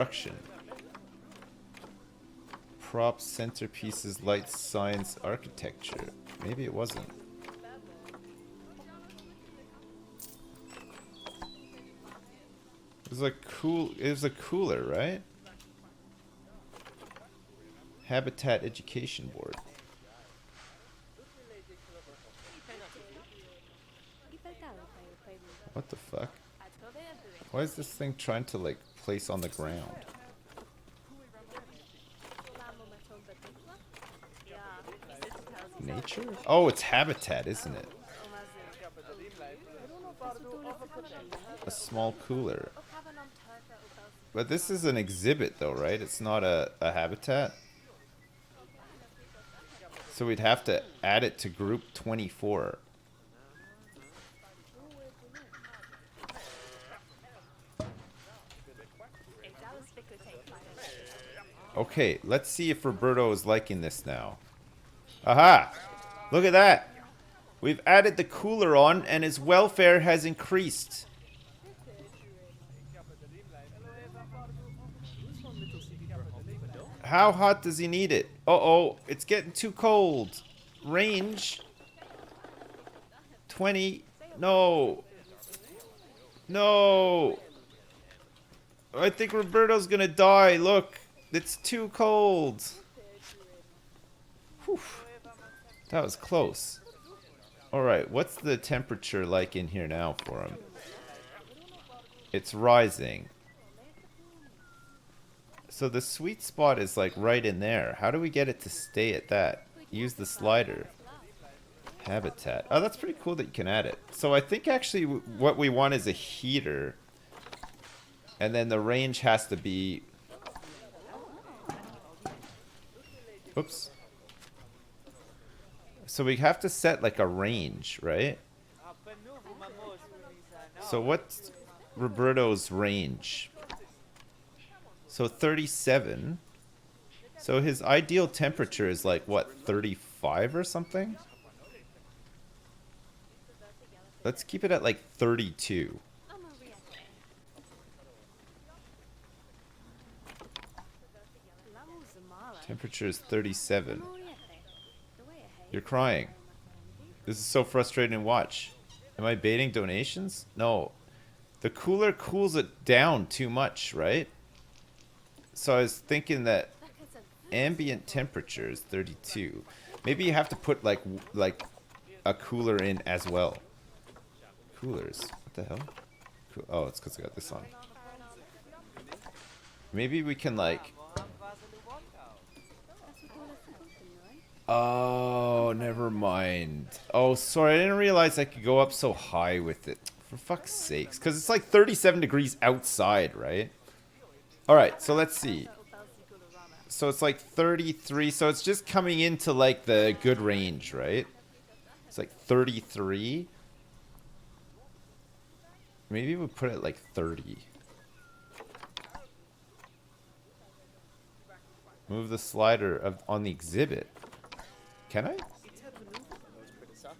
Construction. Props, centerpieces, lights, science, architecture. Maybe it wasn't. It was a cooler, right? Habitat Education Board. What the fuck? Why is this thing trying to like place on the ground? Nature? Oh, it's habitat, isn't it? A small cooler. But this is an exhibit though, right? It's not a habitat. So we'd have to add it to group 24. Okay, let's see if Roberto is liking this now. Aha! Look at that! We've added the cooler on and his welfare has increased. How hot does he need it? Uh-oh, it's getting too cold. Range. 20. No. No. I think Roberto's gonna die. Look. It's too cold. Whew. That was close. Alright, what's the temperature like in here now for him? It's rising. So the sweet spot is like right in there. How do we get it to stay at that? Use the slider. Habitat. Oh, that's pretty cool that you can add it. So I think actually what we want is a heater. And then the range has to be... Oops. So we have to set like a range, right? So what's Roberto's range? So 37. So his ideal temperature is like what, 35 or something? Let's keep it at like 32. Temperature is 37. You're crying. This is so frustrating to watch. Am I baiting donations? No. The cooler cools it down too much, right? So I was thinking that ambient temperature is 32. Maybe you have to put like a cooler in as well. Coolers. What the hell? Oh, it's because I got this on. Maybe we can like... Oh, never mind. Oh, sorry. I didn't realize I could go up so high with it. For fuck's sakes. Because it's like 37 degrees outside, right? Alright, so let's see. So it's like 33. So it's just coming into like the good range, right? It's like 33. Maybe we'll put it like 30. Move the slider on the exhibit. Can I?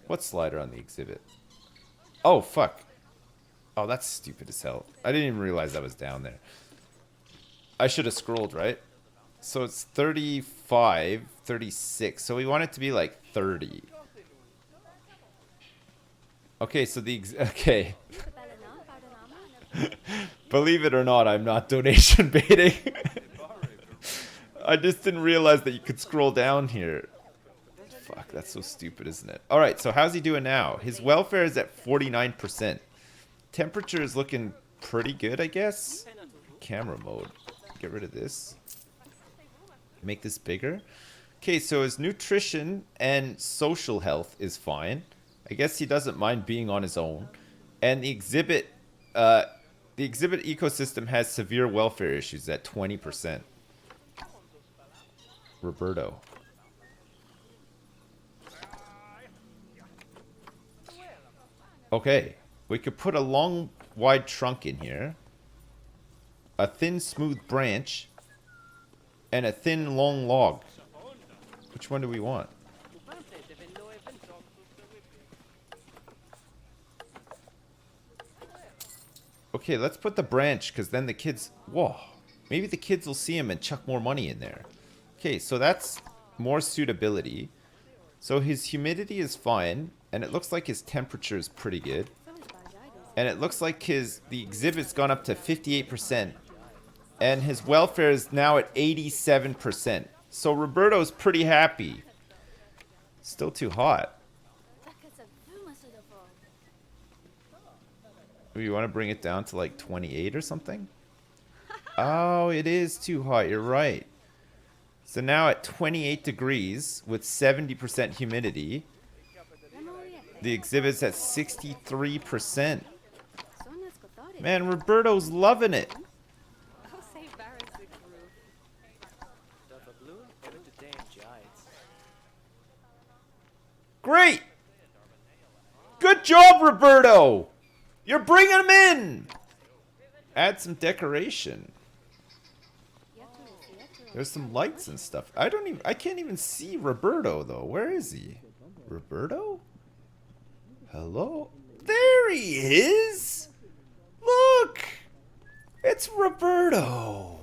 What slider on the exhibit? Oh, fuck. Oh, that's stupid as hell. I didn't even realize that was down there. I should have scrolled, right? So it's 35, 36. So we want it to be like 30. Okay, so the... Okay. Believe it or not, I'm not donation baiting. I just didn't realize that you could scroll down here. Fuck, that's so stupid, isn't it? Alright, so how's he doing now? His welfare is at 49%. Temperature is looking pretty good, I guess. Camera mode. Get rid of this. Make this bigger. Okay, so his nutrition and social health is fine. I guess he doesn't mind being on his own. And the exhibit ecosystem has severe welfare issues at 20%. Roberto. Okay, we could put a long, wide trunk in here, a thin, smooth branch, and a thin, long log. Which one do we want? Okay, let's put the branch, because then the kids... Whoa. Maybe the kids will see him and chuck more money in there. Okay, so that's more suitability. So his humidity is fine, and it looks like his temperature is pretty good. And it looks like the exhibit's gone up to 58%. And his welfare is now at 87%. So Roberto's pretty happy. Still too hot. You want to bring it down to like 28 or something? Oh, it is too hot. You're right. So now at 28 degrees with 70% humidity, the exhibit's at 63%. Man, Roberto's loving it. Great! Good job, Roberto! You're bringing him in! Add some decoration. There's some lights and stuff. I can't even see Roberto though. Where is he? Roberto? Hello? There he is! Look! It's Roberto!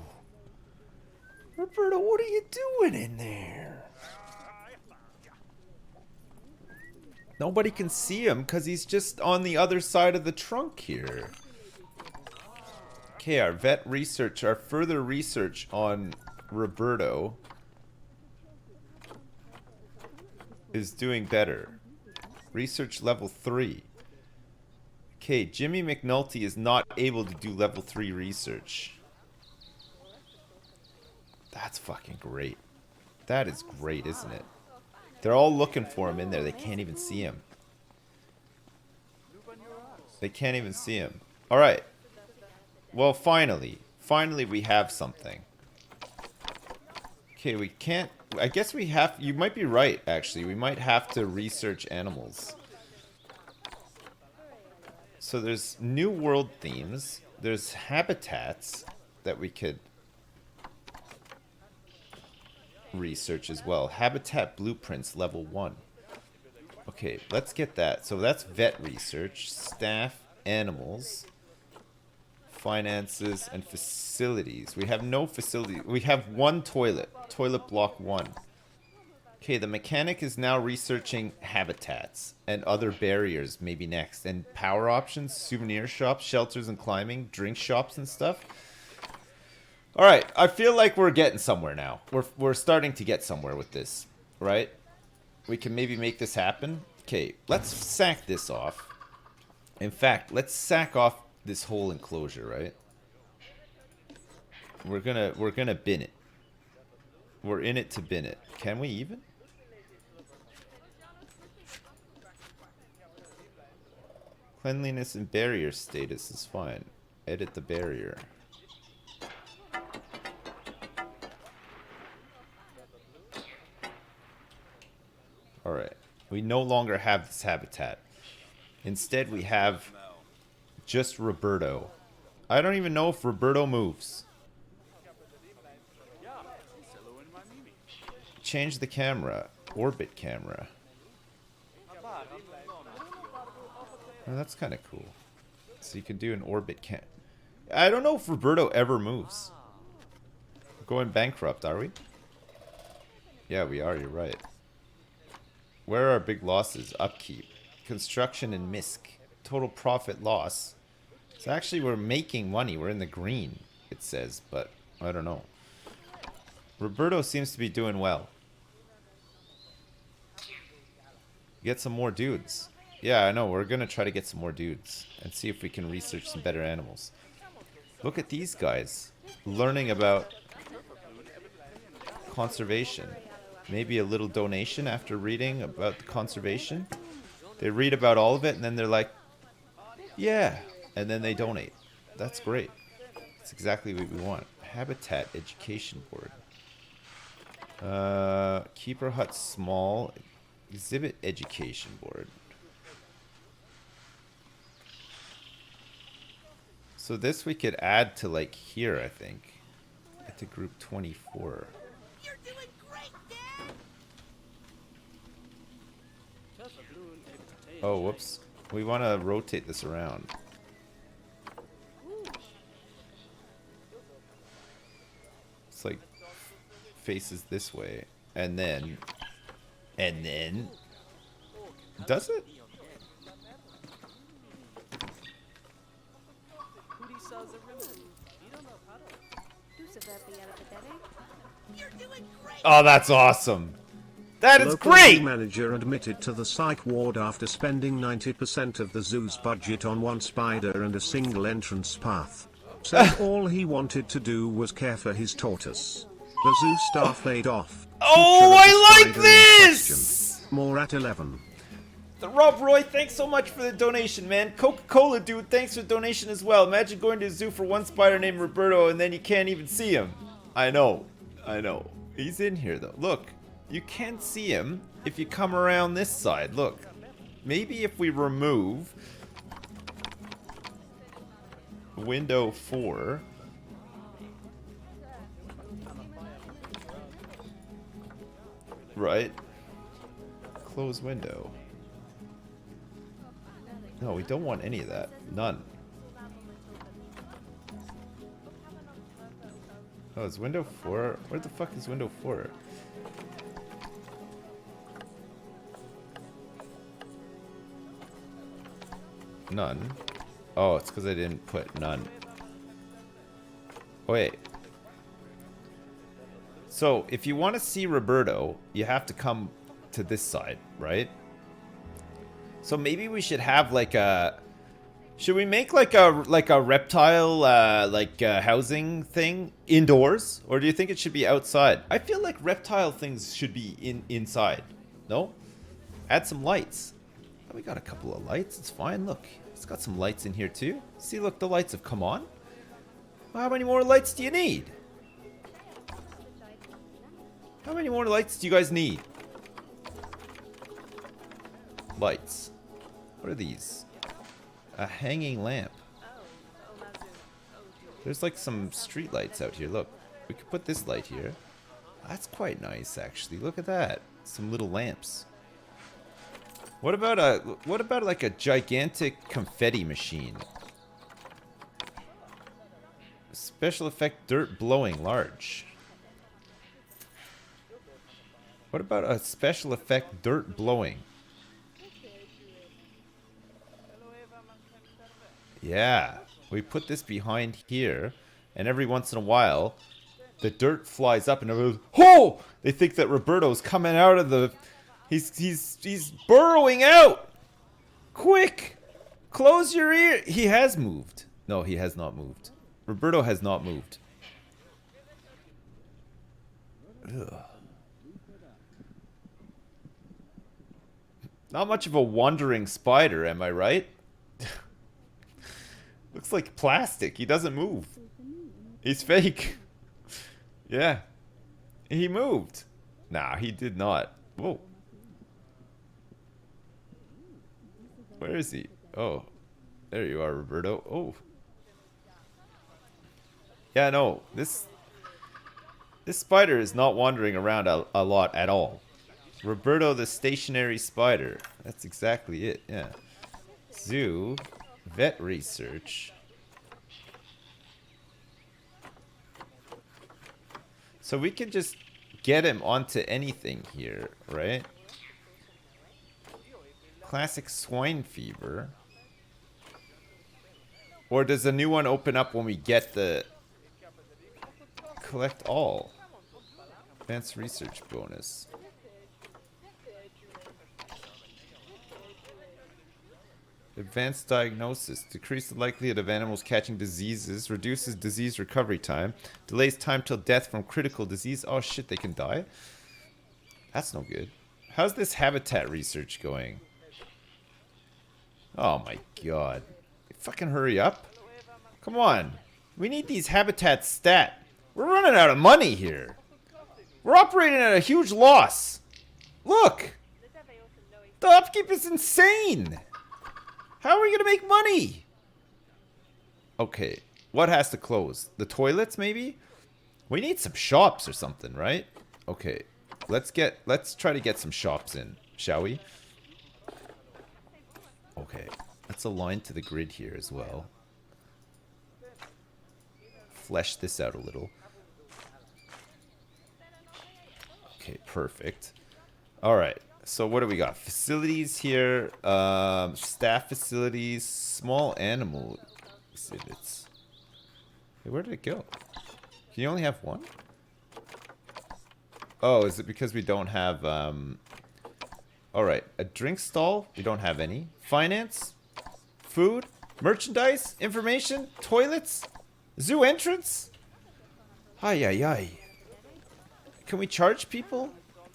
Roberto, what are you doing in there? Nobody can see him because he's just on the other side of the trunk here. Okay, our further research on Roberto is doing better. Research level 3. Okay, Jimmy McNulty is not able to do level 3 research. That's fucking great. That is great, isn't it? They're all looking for him in there. They can't even see him. They can't even see him. Alright. Well, finally. Finally, we have something. Okay, we can't... I guess we have... You might be right, actually. We might have to research animals. So there's new world themes. There's habitats that we could research as well. Habitat blueprints level 1. Okay, let's get that. So that's vet research, staff, animals, finances, and facilities. We have no facility. We have one toilet. Toilet block 1. Okay, the mechanic is now researching habitats and other barriers maybe next. And power options, souvenir shops, shelters and climbing, drink shops and stuff. Alright, I feel like we're getting somewhere now. We're starting to get somewhere with this, right? We can maybe make this happen. Okay, let's sack this off. In fact, let's sack off this whole enclosure, right? We're gonna bin it. We're in it to bin it. Can we even? Cleanliness and barrier status is fine. Edit the barrier. Alright. We no longer have this habitat. Instead, we have just Roberto. I don't even know if Roberto moves. Change the camera. Orbit camera. Oh, that's kind of cool. So you can do an orbit cam. I don't know if Roberto ever moves. We're going bankrupt, are we? Yeah, we are. You're right. Where are our big losses? Upkeep. Construction and misc. Total profit loss. So actually we're making money. We're in the green, it says, but I don't know. Roberto seems to be doing well. Get some more dudes. Yeah, I know. We're going to try to get some more dudes and see if we can research some better animals. Look at these guys learning about conservation. Maybe a little donation after reading about the conservation. They read about all of it and then they're like, yeah. And then they donate. That's great. That's exactly what we want. Habitat Education Board. Keeper Hut Small. Exhibit Education Board. So this we could add to like here, I think. At the group 24. You're doing great, Dad! Oh, whoops. We want to rotate this around. like faces this way, and then does it? Oh, that's awesome. That is Local great! zoo manager admitted to the psych ward after spending 90% of the zoo's budget on one spider and a single entrance path. Said all he wanted to do was care for his tortoise. The zoo staff laid off. Oh, I like this! More at 11. Rob Roy, thanks so much for the donation, man. Coca-Cola dude, thanks for the donation as well. Imagine going to a zoo for one spider named Roberto and then you can't even see him. I know. He's in here though. Look, you can see him if you come around this side. Look, maybe if we remove window 4. Right. Close window. No, we don't want any of that. None. Oh, is window 4? Where the fuck is window 4? None. Oh, it's because I didn't put none. Wait. So, if you want to see Roberto, you have to come to this side, right? So maybe we should have like a... Should we make like a reptile housing thing indoors, or do you think it should be outside? I feel like reptile things should be inside. No? Add some lights. Oh, we got a couple of lights. It's fine. Look, it's got some lights in here too. See, look, the lights have come on. Well, how many more lights do you need? How many more lights do you guys need? Lights. What are these? A hanging lamp. There's like some street lights out here. Look, we could put this light here. That's quite nice, actually. Look at that. Some little lamps. What about like a gigantic confetti machine? Special effect dirt blowing large. What about a special effect dirt blowing? Yeah, we put this behind here, and every once in a while, the dirt flies up, and everyone's, oh! They think that Roberto's coming out of the... He's burrowing out! Quick! Close your ear! He has moved. No, he has not moved. Roberto has not moved. Ugh. Not much of a wandering spider, am I right? Looks like plastic. He doesn't move. He's fake. Yeah. He moved. Nah, he did not. Whoa. Where is he? Oh. There you are, Roberto. Oh. Yeah, no. This spider is not wandering around a lot at all. Roberto the stationary spider. That's exactly it. Yeah. Zoo. Vet research. So we can just get him onto anything here, right? Classic swine fever. Or does a new one open up when we get the... Collect all. Advanced research bonus. Advanced diagnosis. Decrease the likelihood of animals catching diseases. Reduces disease recovery time. Delays time till death from critical disease. Oh shit, they can die? That's no good. How's this habitat research going? Oh my god. Fucking hurry up. Come on. We need these habitats stat. We're running out of money here. We're operating at a huge loss. Look. The upkeep is insane. How are we going to make money? Okay. What has to close? The toilets, maybe? We need some shops or something, right? Okay. Let's try to get some shops in, shall we? Okay. Let's align to the grid here as well. Flesh this out a little. perfect. All right. So what do we got? Facilities here. Staff facilities. Small animal exhibits. Hey, where did it go? Can you only have one? Oh, is it because we don't have... Alright. A drink stall? We don't have any. Finance? Food? Merchandise? Information? Toilets? Zoo entrance? Ay, ay, ay. Can we charge people?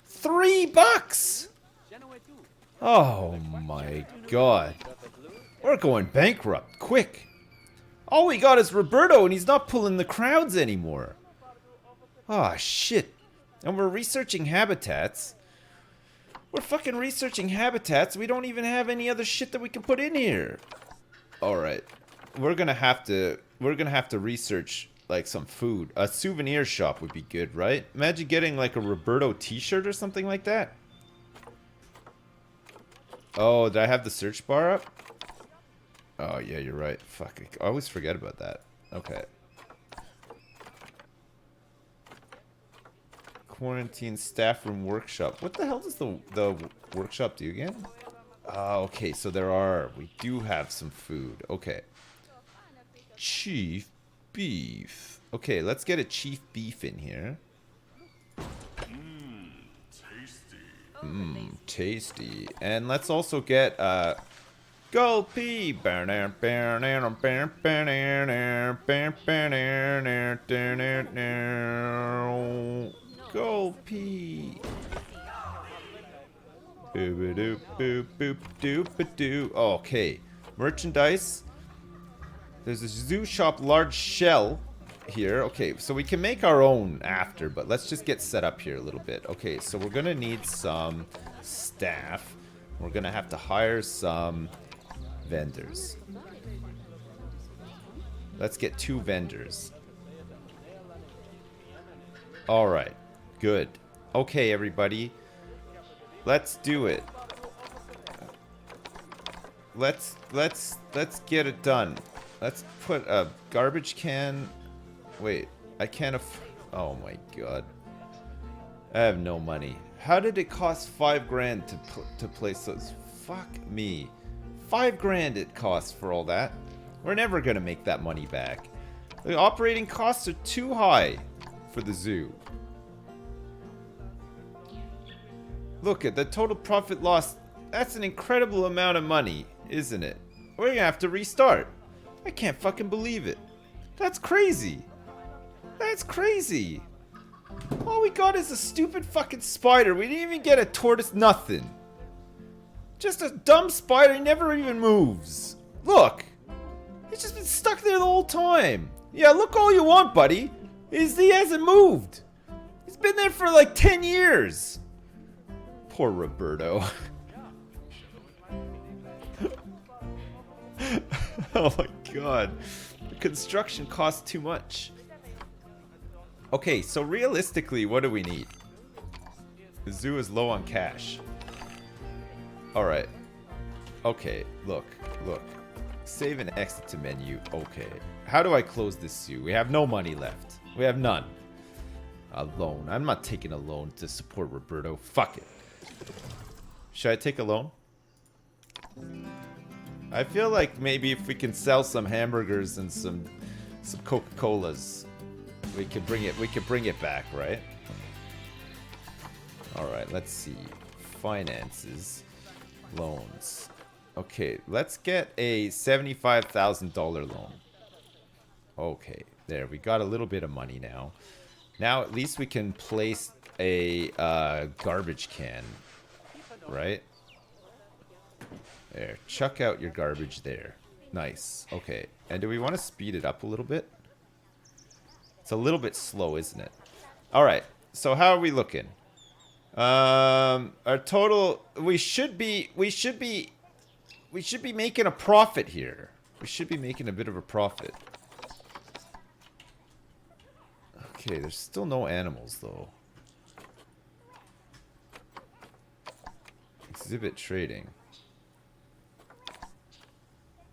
$3! Oh my god. We're going bankrupt, quick. All we got is Roberto and he's not pulling the crowds anymore. Ah, shit. And we're researching habitats. We're fucking researching habitats. We don't even have any other shit that we can put in here. Alright. We're gonna have to research like some food. A souvenir shop would be good, right? Imagine getting like a Roberto t-shirt or something like that. Oh, did I have the search bar up? Oh, yeah, you're right. Fuck, I always forget about that. Okay. Quarantine staff room workshop. What the hell does the workshop do again? Oh, okay, so we do have some food. Okay. Chief beef. Okay, let's get a chief beef in here. Tasty. And let's also get gold pea. Gold pea. Okay. Merchandise. There's a zoo shop large shell here. Okay, so we can make our own after, but let's just get set up here a little bit. Okay, so we're gonna need some staff. We're gonna have to hire some vendors. Let's get 2 vendors. Alright, good. Okay, everybody. Let's do it. Let's get it done. Let's put a garbage can. Wait, I can't oh my god. I have no money. How did it cost 5 grand to place those? Fuck me. 5 grand it costs for all that. We're never gonna make that money back. The operating costs are too high for the zoo. Look at the total profit loss. That's an incredible amount of money, isn't it? We're gonna have to restart. I can't fucking believe it. That's crazy. That's crazy. All we got is a stupid fucking spider. We didn't even get a tortoise, nothing. Just a dumb spider, he never even moves. Look. He's just been stuck there the whole time. Yeah, look all you want, buddy. He hasn't moved. He's been there for like 10 years. Poor Roberto. Oh my god. The construction costs too much. Okay, so realistically, what do we need? The zoo is low on cash. Alright. Okay, look. Save and exit to menu. Okay. How do I close this zoo? We have no money left. We have none. A loan. I'm not taking a loan to support Roberto. Fuck it. Should I take a loan? I feel like maybe if we can sell some hamburgers and some Coca-Colas, we could bring it back, right? Alright, let's see. Finances. Loans. Okay, let's get a $75,000 loan. Okay, there. We got a little bit of money now. Now at least we can place a garbage can, right? There. Chuck out your garbage there. Nice. Okay. And do we want to speed it up a little bit? It's a little bit slow, isn't it? Alright. So how are we looking? Our total... We should be making a profit here. We should be making a bit of a profit. Okay, there's still no animals, though. Exhibit trading.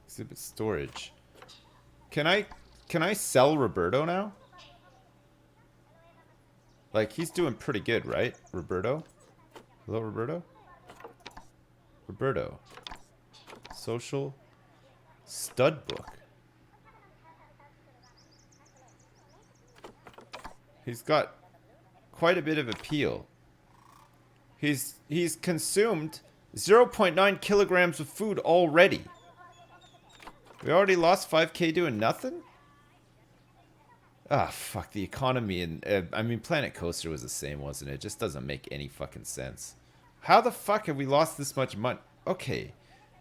Exhibit storage. Can I sell Roberto now? Like, he's doing pretty good, right? Roberto? Hello, Roberto? Roberto. Social. Stud book. He's got quite a bit of appeal. He's consumed 0.9 kilograms of food already. We already lost 5k doing nothing? Ah, fuck, the economy in... I mean, Planet Coaster was the same, wasn't it? It just doesn't make any fucking sense. How the fuck have we lost this much money? Okay.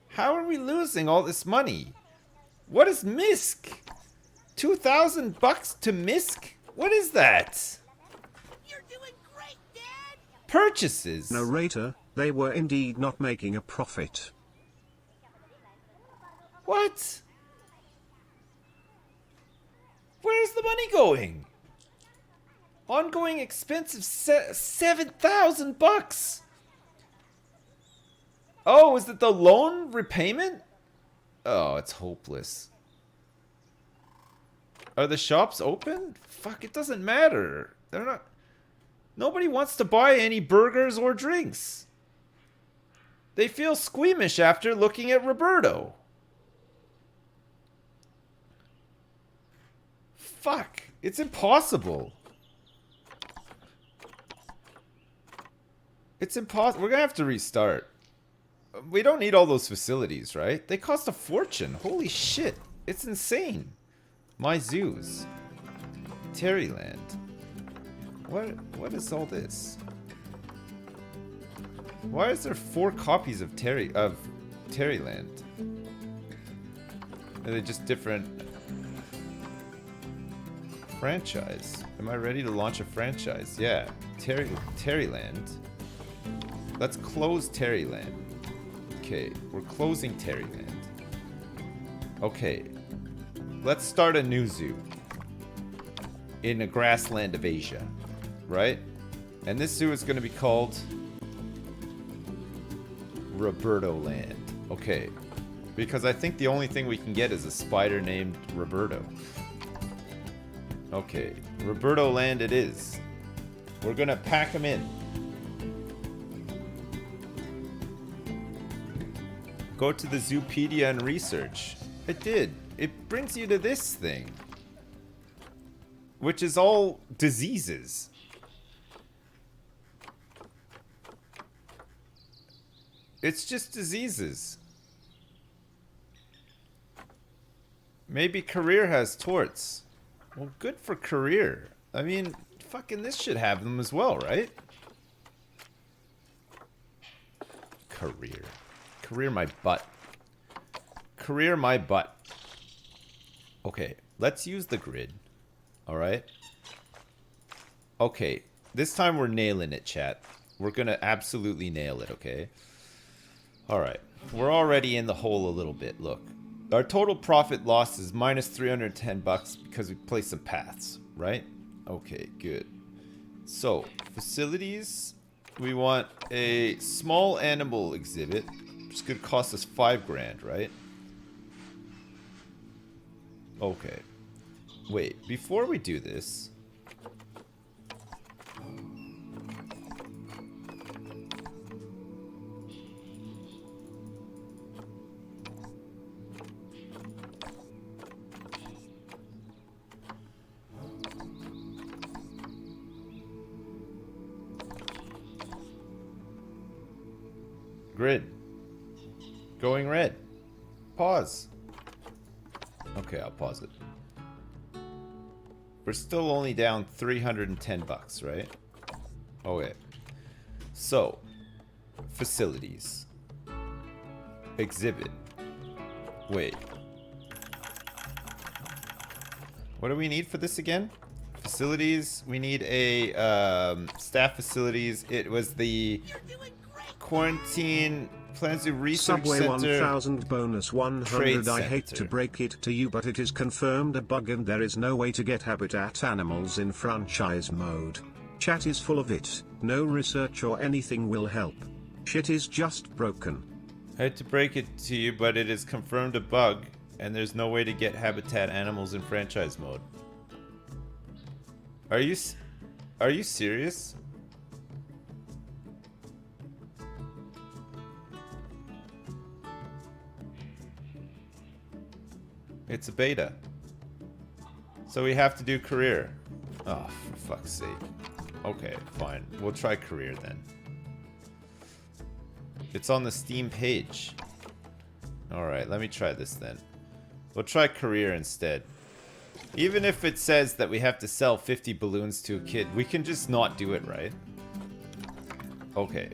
How are we losing all this money? What is MISC? 2,000 bucks to MISC? What is that? You're doing great, Dad! Purchases. Narrator, they were indeed not making a profit. What? Where's the money going? Ongoing expense of 7,000 bucks. Oh, is it the loan repayment? Oh, it's hopeless. Are the shops open? Fuck, it doesn't matter. They're not... Nobody wants to buy any burgers or drinks. They feel squeamish after looking at Roberto. Fuck, it's impossible. It's impossible. We're gonna have to restart. We don't need all those facilities, right? They cost a fortune. Holy shit. It's insane. My zoos. Terryland. What is all this? Why is there 4 copies of Terryland? Are they just different franchise? Am I ready to launch a franchise? Yeah. Terryland. Let's close Terryland. Okay, we're closing Terryland. Okay. Let's start a new zoo. In a grassland of Asia. Right? And this zoo is going to be called Roberto Land. Okay. Because I think the only thing we can get is a spider named Roberto. Okay. Roberto Land it is. We're going to pack him in. Go to the Zoopedia and research. It did. It brings you to this thing. Which is all diseases. It's just diseases. Maybe Career has torts. Well, good for Career. I mean, fucking this should have them as well, right? Career. Career my butt. Career my butt. Okay, let's use the grid. Alright? Okay, this time we're nailing it, chat. We're gonna absolutely nail it, okay? Alright, we're already in the hole a little bit, look. Our total profit loss is minus 310 bucks because we placed some paths, right? Okay, good. So, facilities. We want a small animal exhibit, which is gonna cost us 5 grand, right? Okay. Wait, before we do this... Grid. Going red. Pause. Okay, I'll pause it. We're still only down 310 bucks, right? Okay. So, facilities. Exhibit. Wait. What do we need for this again? Facilities. We need a staff facilities. It was the quarantine plans to research Subway center. 1000 bonus 100. I hate to center. break it to you, but it is confirmed a bug and there is no way to get habitat animals in franchise mode. Chat is full of it. No research or anything will help. Shit is just broken. I hate to break it to you, but it is confirmed a bug, and there's no way to get habitat animals in franchise mode. Are you... Are you serious? It's a beta. So we have to do career. Oh, for fuck's sake. Okay, fine. We'll try career then. It's on the Steam page. Alright, let me try this then. We'll try career instead. Even if it says that we have to sell 50 balloons to a kid, we can just not do it, right? Okay.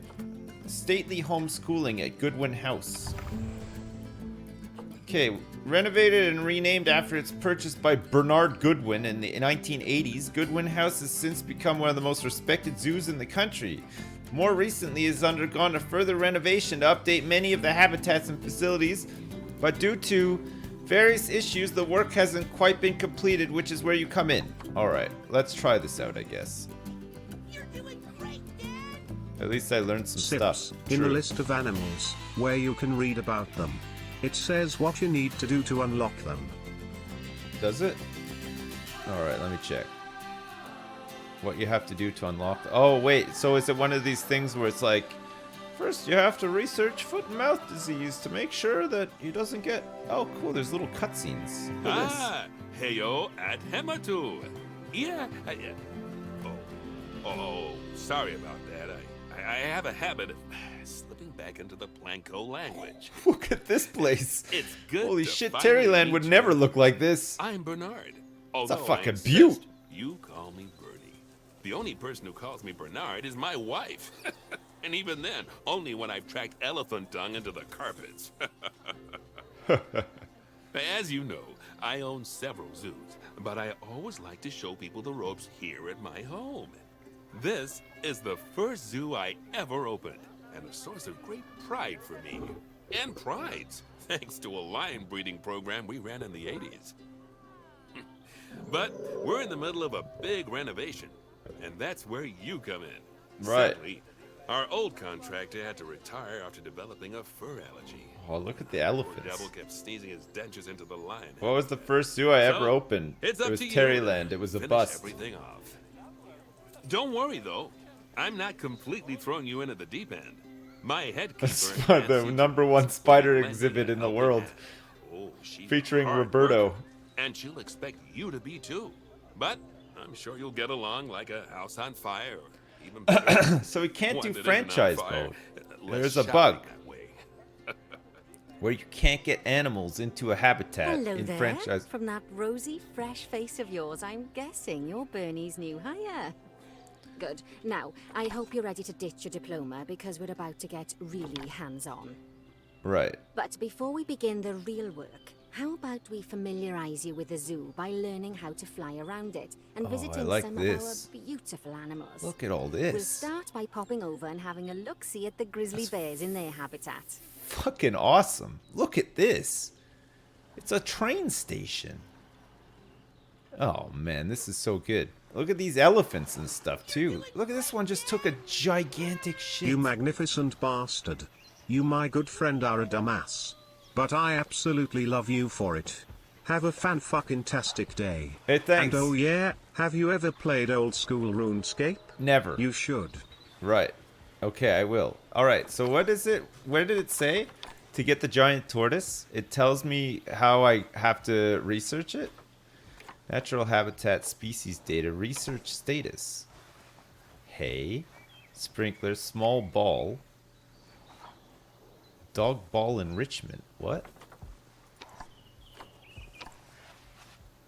Stately homeschooling at Goodwin House. Okay, renovated and renamed after its purchase by Bernard Goodwin in the 1980s, Goodwin House has since become one of the most respected zoos in the country. More recently, it has undergone a further renovation to update many of the habitats and facilities, but due to various issues, the work hasn't quite been completed, which is where you come in. Alright, let's try this out, I guess. You're doing great, Dad. At least I learned some Sips, stuff. in a True. list of animals, where you can read about them. It says what you need to do to unlock them. Does it? Alright, let me check. What you have to do to unlock... Oh, wait. So is it one of these things where it's like... First, you have to research foot and mouth disease to make sure that he doesn't get... Oh, cool. There's little cutscenes. Look at this. Ah, heyo at Hematu. Yeah. Oh, sorry about that. I have a habit of slipping back into the Planko language. Look at this place. It's good. Holy to shit, finally Terryland meet would you. never look like this. I'm Bernard. It's a Although I fucking insist beaut. You call me Bernie. The only person who calls me Bernard is my wife. And even then, only when I've tracked elephant dung into the carpets. As you know, I own several zoos, but I always like to show people the ropes here at my home. This is the first zoo I ever opened, and a source of great pride for me. And prides, thanks to a lion breeding program we ran in the 80s. But we're in the middle of a big renovation, and that's where you come in. Right. Sadly, our old contractor had to retire after developing a fur allergy. Oh, look at the Poor elephants. devil kept sneezing his dentures into the lion. What was the first zoo I ever So, opened? It's It up was to you Terryland. to It was a finish bust. everything off. Don't worry though, I'm not completely throwing you into the deep end. My head That's keeper, the Nancy, #1 spider plenty exhibit to in the help world, you out. Oh, she's featuring a hard Roberto. worker, and she'll expect you to be too. But I'm sure you'll get along like a house on fire, or even better. So we can't one do that isn't franchise on fire. mode. Less There's a shouting bug that way. where you can't get animals into a habitat Hello in there. franchise. From that rosy, fresh face of yours, I'm guessing you're Bernie's new hire. Good. Now, I hope you're ready to ditch your diploma because we're about to get really hands-on. Right. But before we begin the real work, how about we familiarize you with the zoo by learning how to fly around it and Oh, I visiting like some this. of our beautiful animals? Look at all We'll this. start by popping over and having a look-see at the grizzly bears in their habitat. Fucking awesome. Look at this. It's a train station. Oh man, this is so good. Look at these elephants and stuff too. Look at this one just took a gigantic shit. You magnificent bastard. You my good friend are a dumbass. But I absolutely love you for it. Have a fan-fucking-tastic day. Hey, thanks. And oh yeah, have you ever played old school RuneScape? Never. You should. Right. Okay, I will. Alright, so what is it? Where did it say? To get the giant tortoise? It tells me how I have to research it? Natural habitat species data research status. Hay. Sprinkler. Small ball. Dog ball enrichment. What?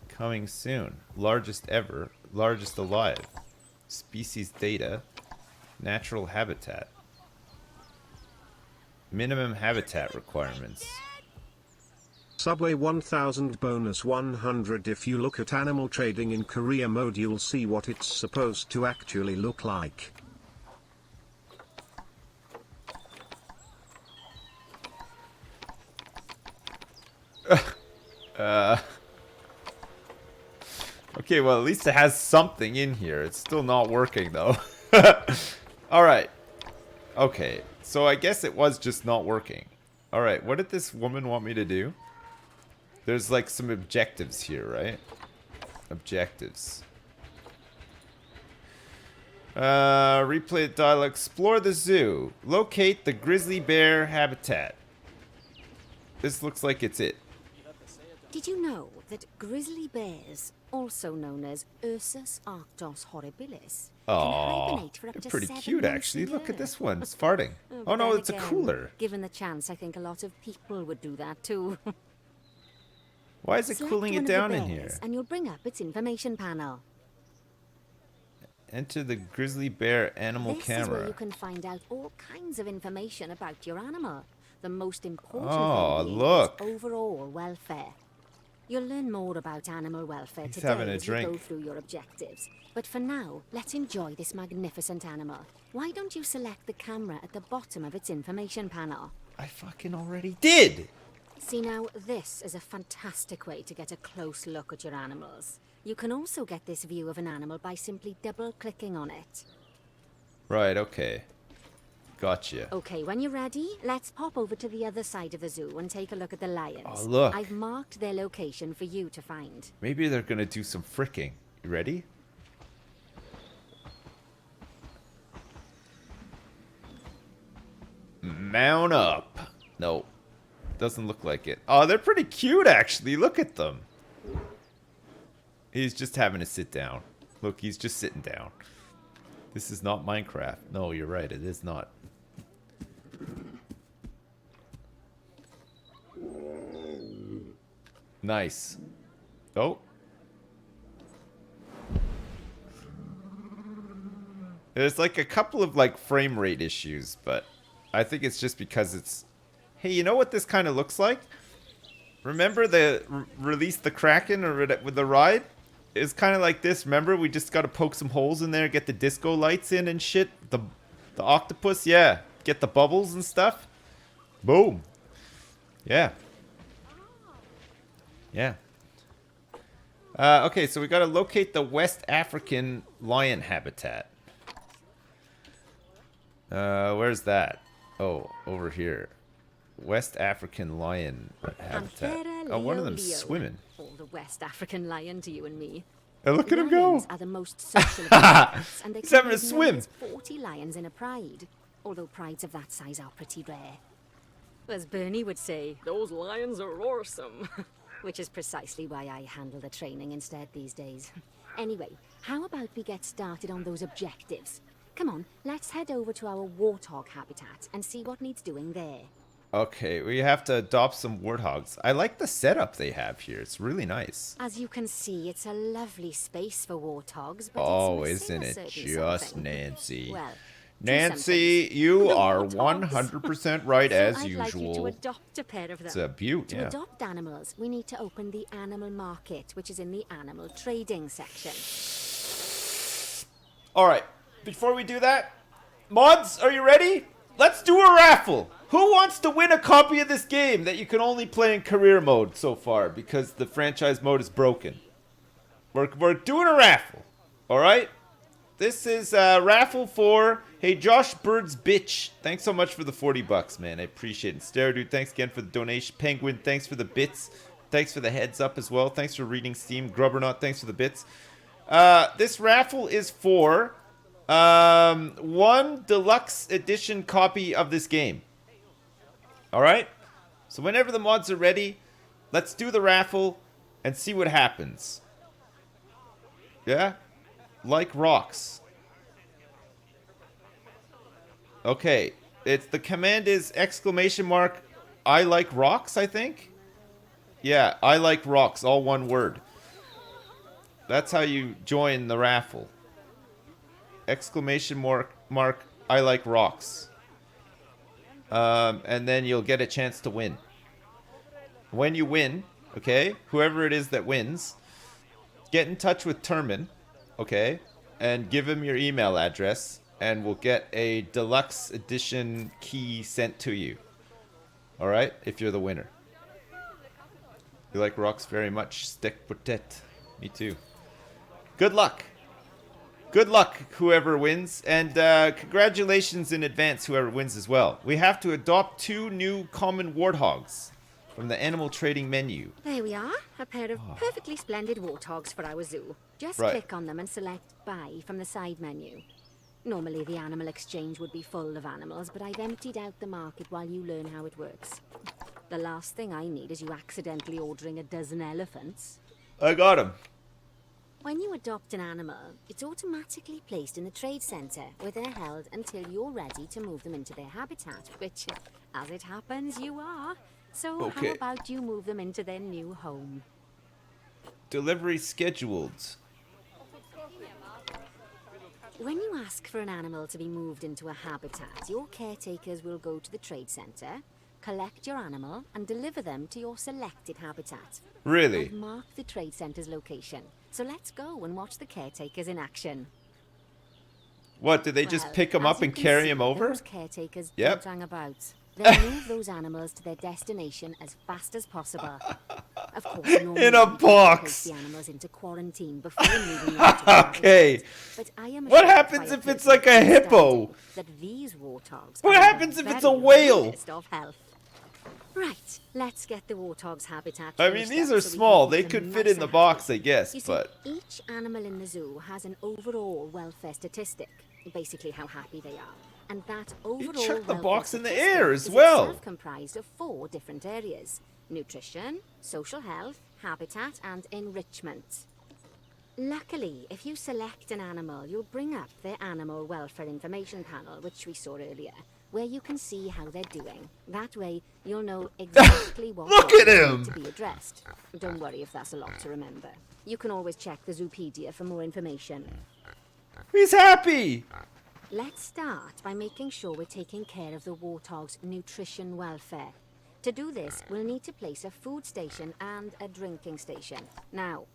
Coming soon. Largest ever. Largest alive. Species data. Natural habitat. Minimum habitat requirements. Subway 1000 bonus 100. If you look at animal trading in career mode, you'll see what it's supposed to actually look like. Okay, well, at least it has something in here. It's still not working, though. Alright. Okay, so I guess it was just not working. Alright, what did this woman want me to do? There's, like, some objectives here, right? Objectives. Replay the dialogue. Explore the zoo. Locate the grizzly bear habitat. This looks like it's it. Did you know that grizzly bears, also known as Ursus arctos horribilis, can Aww, hibernate for up they're to pretty 7 cute months actually. a Look at year? this one. It's farting. Oh no, Then it's a again, cooler. Given the chance, I think a lot of people would do that too. Why is it Select cooling one it of the down in bears here? And you'll bring up its information panel. Enter the grizzly bear animal This is where camera. you can find out all kinds of information about your animal. The most important Oh, thing being look. its overall welfare. You'll learn more about animal welfare He's today having a as we go drink. through your objectives. But for now, let's enjoy this magnificent animal. Why don't you select the camera at the bottom of its information panel? I fucking already did. See now, this is a fantastic way to get a close look at your animals. You can also get this view of an animal by simply double-clicking on it. Right, okay. Gotcha. Okay, when you're ready, let's pop over to the other side of the zoo and take a look at the lions. Oh, look. I've marked their location for you to find. Maybe they're gonna do some fricking. You ready? Mount up. No. Doesn't look like it. Oh, they're pretty cute actually. Look at them. He's just having to sit down. Look, he's just sitting down. This is not Minecraft. No, you're right. It is not. Nice. Oh. There's like a couple of like frame rate issues, but I think it's just because it's... Hey, you know what this kind of looks like? Remember the release the Kraken or with the ride? It's kind of like this. Remember, we just got to poke some holes in there, get the disco lights in and shit. The octopus, yeah. Get the bubbles and stuff. Boom. Yeah. Yeah. Okay, so we got to locate the West African lion habitat. Where's that? Oh, over here. West African lion habitat. Oh, one of them's swimming. All the West African lion to you and me. Hey, look at him go. Lions are the most social of animals, and they He's having can a as swim. many as 40 lions in a pride. Although prides of that size are pretty rare. As Bernie would say, those lions are awesome. Which is precisely why I handle the training instead these days. Anyway, how about we get started on those objectives? Come on, let's head over to our warthog habitat and see what needs doing there. Okay, we have to adopt some warthogs. I like the setup they have here. It's really nice. As you can see, it's a lovely space for warthogs, but Oh, it's missing isn't a it certain just something. Nancy? Well, Nancy, you are 100% right so as I'd like you to usual. adopt a pair of them. It's a beaut, To yeah. adopt animals, we need to open the animal market, which is in the animal trading section. All right, before we do that, mods, are you ready? Let's do a raffle. Who wants to win a copy of this game that you can only play in career mode so far because the franchise mode is broken? We're doing a raffle, all right? This is a raffle for, hey, Josh Bird's bitch. Thanks so much for the 40 bucks, man. I appreciate it. Stare Dude, thanks again for the donation. Penguin, thanks for the bits. Thanks for the heads up as well. Thanks for reading Steam. Grubbernaut, thanks for the bits. This raffle is for one deluxe edition copy of this game. All right? So whenever the mods are ready, let's do the raffle and see what happens. Yeah? Like rocks. Okay. The command is exclamation mark I like rocks, I think? Yeah, I like rocks, all one word. That's how you join the raffle. Exclamation mark I like rocks. And then you'll get a chance to win. When you win, okay, whoever it is that wins, get in touch with Termin, okay, and give him your email address, and we'll get a deluxe edition key sent to you. All right, if you're the winner. You like rocks very much, Stick Potet. Me too. Good luck. Good luck, whoever wins, and congratulations in advance, whoever wins as well. We have to adopt 2 new common warthogs from the animal trading menu. There we are, a pair of perfectly splendid warthogs for our zoo. Just Right. click on them and select Buy from the side menu. Normally the animal exchange would be full of animals, but I've emptied out the market while you learn how it works. The last thing I need is you accidentally ordering a dozen elephants. I got him. When you adopt an animal, it's automatically placed in the trade centre, where they're held until you're ready to move them into their habitat, which, as it happens, you are. So Okay. how about you move them into their new home? Delivery scheduled. When you ask for an animal to be moved into a habitat, your caretakers will go to the trade centre, collect your animal, and deliver them to your selected habitat. Really? I've marked the trade centre's location, so let's go and watch the caretakers in action. What, did they just Well, pick him as up you and can carry see, him over? Those caretakers Yep. don't hang about. They'll move those animals to their destination as fast as possible. Of course, normally In a you box. place the animals into quarantine before moving them into the Okay. habitat. But I am What assured happens by a if it's person like a hippo? understanding that these warthogs What are in the happens if it's a very whale? rudest of health. Right, let's get the warthog's habitat. I mean, finished these up are so we can small. keep They them could fit nice in the and box, happy. I guess, You see, but... each animal in the zoo has an overall welfare statistic, basically how happy they are. And that overall chuck the welfare box in the statistic air as is well. itself comprised of 4 different areas: nutrition, social health, habitat, and enrichment. Luckily, if you select an animal, you'll bring up their animal welfare information panel, which we saw earlier, where you can see how they're doing. That way, you'll know exactly what Look at problems him! need to be addressed. Don't worry if that's a lot to remember. You can always check the Zoopedia for more information. He's happy! Let's start by making sure we're taking care of the warthog's nutrition welfare. To do this, we'll need to place a food station and a drinking station. Now,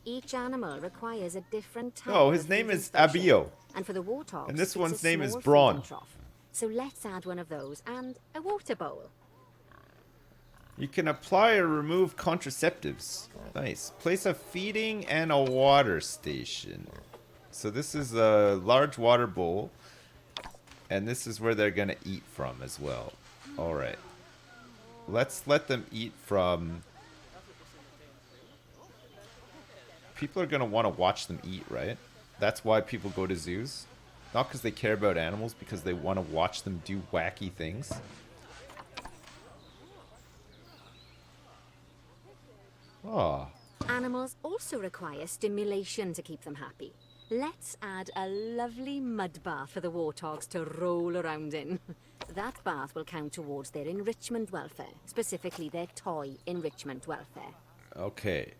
each animal requires a different type Oh, his of name feeding is station. Abio. And for the warthogs, And this it's one's a name is small Braun. feeding trough. So let's add one of those and a water bowl. You can apply or remove contraceptives. Nice. Place a feeding and a water station. So this is a large water bowl. And this is where they're going to eat from as well. Alright. Let's let them eat from... People are going to want to watch them eat, right? That's why people go to zoos. Not because they care about animals, because they want to watch them do wacky things. Oh. Animals also require stimulation to keep them happy. Let's add a lovely mud bath for the warthogs to roll around in. That bath will count towards their enrichment welfare, specifically their toy enrichment welfare. Okay.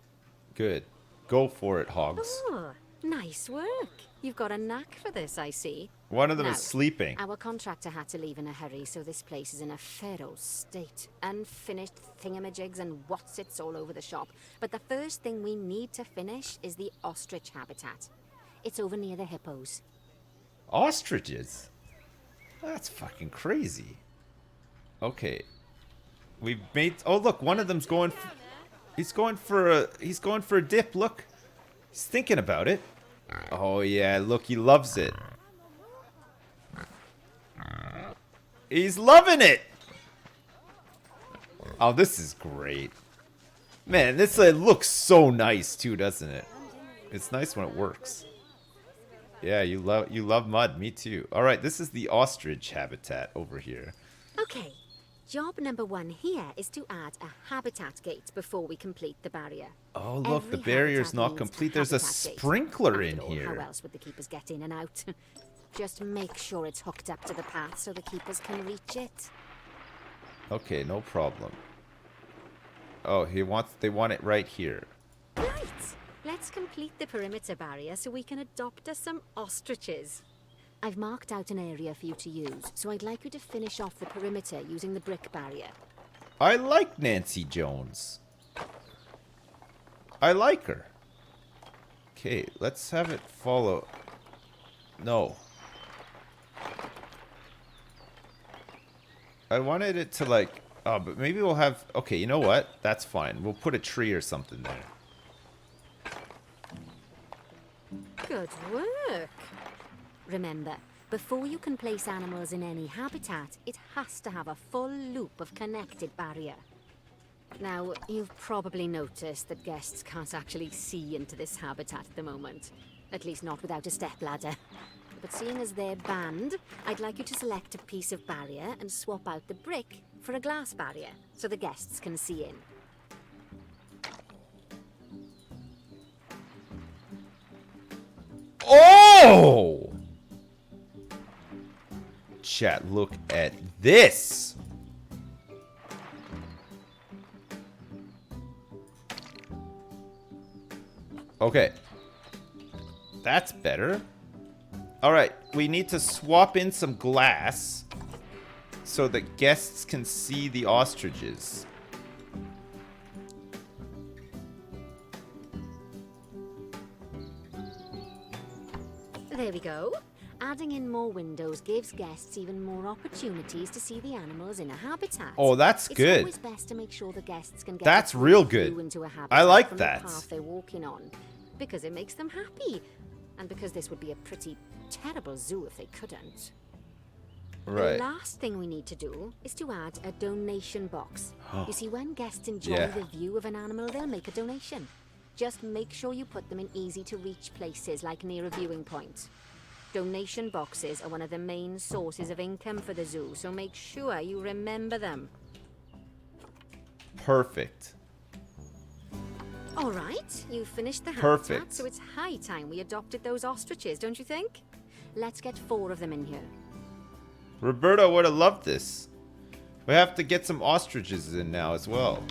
Good. Go for it, hogs. Oh, nice work. You've got a knack for this, I see. One of them Now, is sleeping. Our contractor had to leave in a hurry, so this place is in a pharaoh's state. Unfinished thingamajigs and whatsits all over the shop. But the first thing we need to finish is the ostrich habitat. It's over near the hippos. Ostriches? That's fucking crazy. Okay. We've made... Oh, look. One of them's going... He's going for a dip. Look. He's thinking about it. Oh, yeah. Look, he loves it. He's loving it. Oh, this is great. Man, this looks so nice, too, doesn't it? It's nice when it works. Yeah, you love mud. Me too. All right, this is the ostrich habitat over here. Okay. Job number 1 here is to add a habitat gate before we complete the barrier. Oh, look, the Every barrier's habitat not needs complete. There's a habitat gate. sprinkler in After all, here. How else would the keepers get in and out? Just make sure it's hooked up to the path so the keepers can reach it. Okay, no problem. Oh, they want it right here. Right. Let's complete the perimeter barrier so we can adopt us some ostriches. I've marked out an area for you to use, so I'd like you to finish off the perimeter using the brick barrier. I like Nancy Jones. I like her. Okay, let's have it follow. No. I wanted it to like... Oh, but maybe we'll have... Okay, you know what? That's fine. We'll put a tree or something there. Good work. Remember, before you can place animals in any habitat, it has to have a full loop of connected barrier. Now, you've probably noticed that guests can't actually see into this habitat at the moment. At least not without a stepladder. but seeing as they're banned, I'd like you to select a piece of barrier and swap out the brick for a glass barrier so the guests can see in. Oh! Chat, look at this! Okay. That's better. Alright, we need to swap in some glass so that guests can see the ostriches. There we go. Adding in more windows gives guests even more opportunities to see the animals in a habitat. Oh, that's good. It's always best to make sure the guests can get That's a real view good. into a habitat I like from that. the path they're walking on, because it makes them happy, and because this would be a pretty terrible zoo if they couldn't. Right. The last thing we need to do is to add a donation box. You see, when guests enjoy Yeah. the view of an animal, they'll make a donation. Just make sure you put them in easy-to-reach places, like near a viewing point. Donation boxes are one of the main sources of income for the zoo, so make sure you remember them. Perfect. All right, you've finished the habitat, Perfect. so it's high time we adopted those ostriches, don't you think? Let's get 4 of them in here. Roberto would have loved this. We have to get some ostriches in now as well.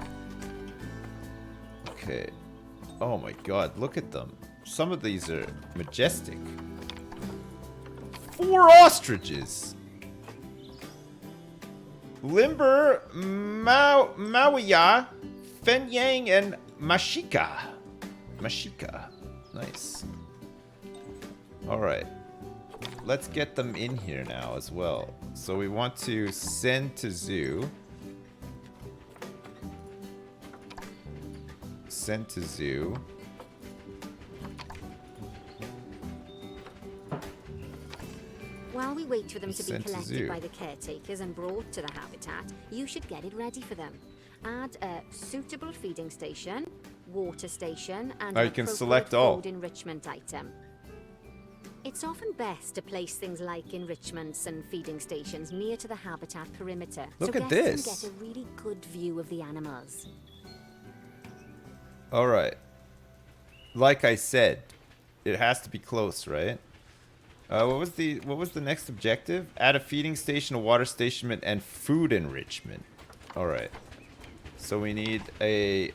Okay. Oh my god, look at them. Some of these are majestic. 4 ostriches. Limber, Mawiya, Fenyang, and Mashika. Mashika. Nice. Alright. Let's get them in here now as well. So we want to send to zoo. Send to zoo. While we wait for them to be Sent to collected zoo. by the caretakers and brought to the habitat, you should get it ready for them. Add a suitable feeding station, water station, and Oh, an you can appropriate select all. food enrichment item. It's often best to place things like enrichments and feeding stations near to the habitat perimeter, Look so at guests this. can get a really good view of the animals. Alright. Like I said, it has to be close, right? What was the next objective? Add a feeding station, a water station, and food enrichment. Alright. So we need a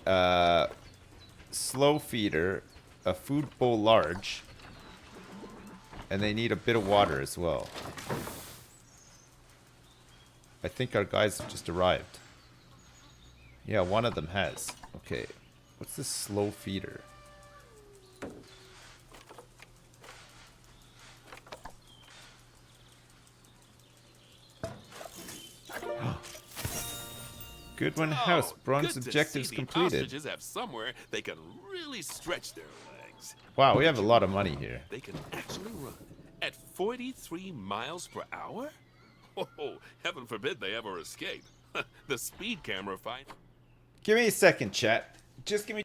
slow feeder, a food bowl large, and they need a bit of water as well. I think our guys have just arrived. Yeah, one of them has. Okay. What's this slow feeder? Goodwin House. Bronze good to objectives see the completed. Ostriches have somewhere they can really stretch their legs. Wow, we have a lot of money here. They can actually run at 43 miles per hour? Oh, heaven forbid they ever escape. The speed camera finds. Give me a second, chat. Just give me...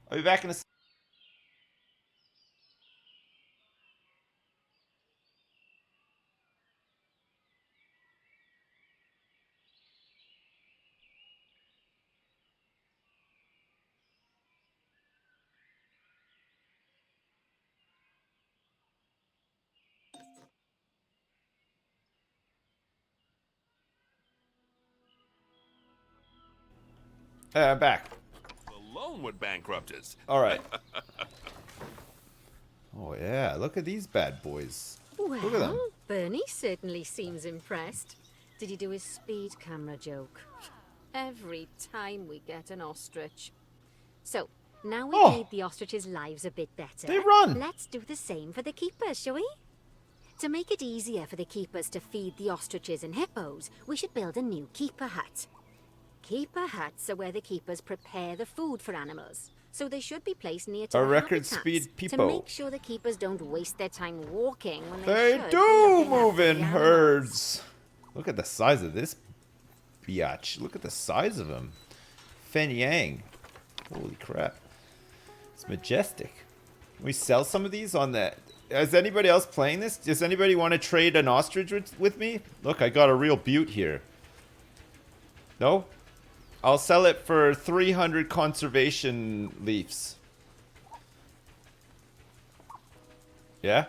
I'll be back in a second. Back. Alone would bankrupt us. Alright. Oh yeah, look at these bad boys. Well, Look at them. Bernie certainly seems impressed. Did he do his speed camera joke? Every time we get an ostrich. So, now we've Oh. made the ostriches' lives a bit better. They run. Let's do the same for the keepers, shall we? To make it easier for the keepers to feed the ostriches and hippos, we should build a new keeper hut. Keeper huts are where the keepers prepare the food for animals. So they should be placed near to A the record habitats speed to people. make sure the keepers don't waste their time walking when They should be do looking move after in the animals. herds. Look at the size of this biatch. Look at the size of him. Fenyang. Holy crap. It's majestic. Can we sell some of these on the Is anybody else playing this? Does anybody want to trade an ostrich with me? Look, I got a real beaut here. No? I'll sell it for 300 conservation leaves. Yeah?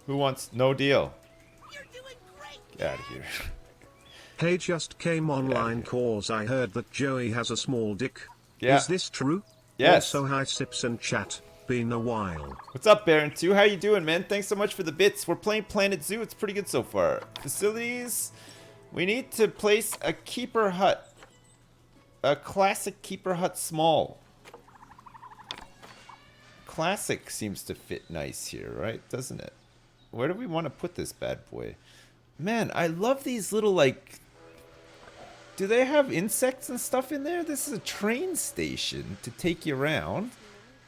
Who wants... No deal. You're doing great, Get out of here. Hey, just came online cause I heard that Joey has a small dick. Yeah. Is this true? Yes. Also, hi Sips and chat. Been a while. What's up, Baron2? How you doing, man? Thanks so much for the bits. We're playing Planet Zoo. It's pretty good so far. Facilities. We need to place a keeper hut. A classic keeper hut small. Classic seems to fit nice here, right? Doesn't it? Where do we want to put this bad boy? Man, I love these little, like... Do they have insects and stuff in there? This is a train station to take you around.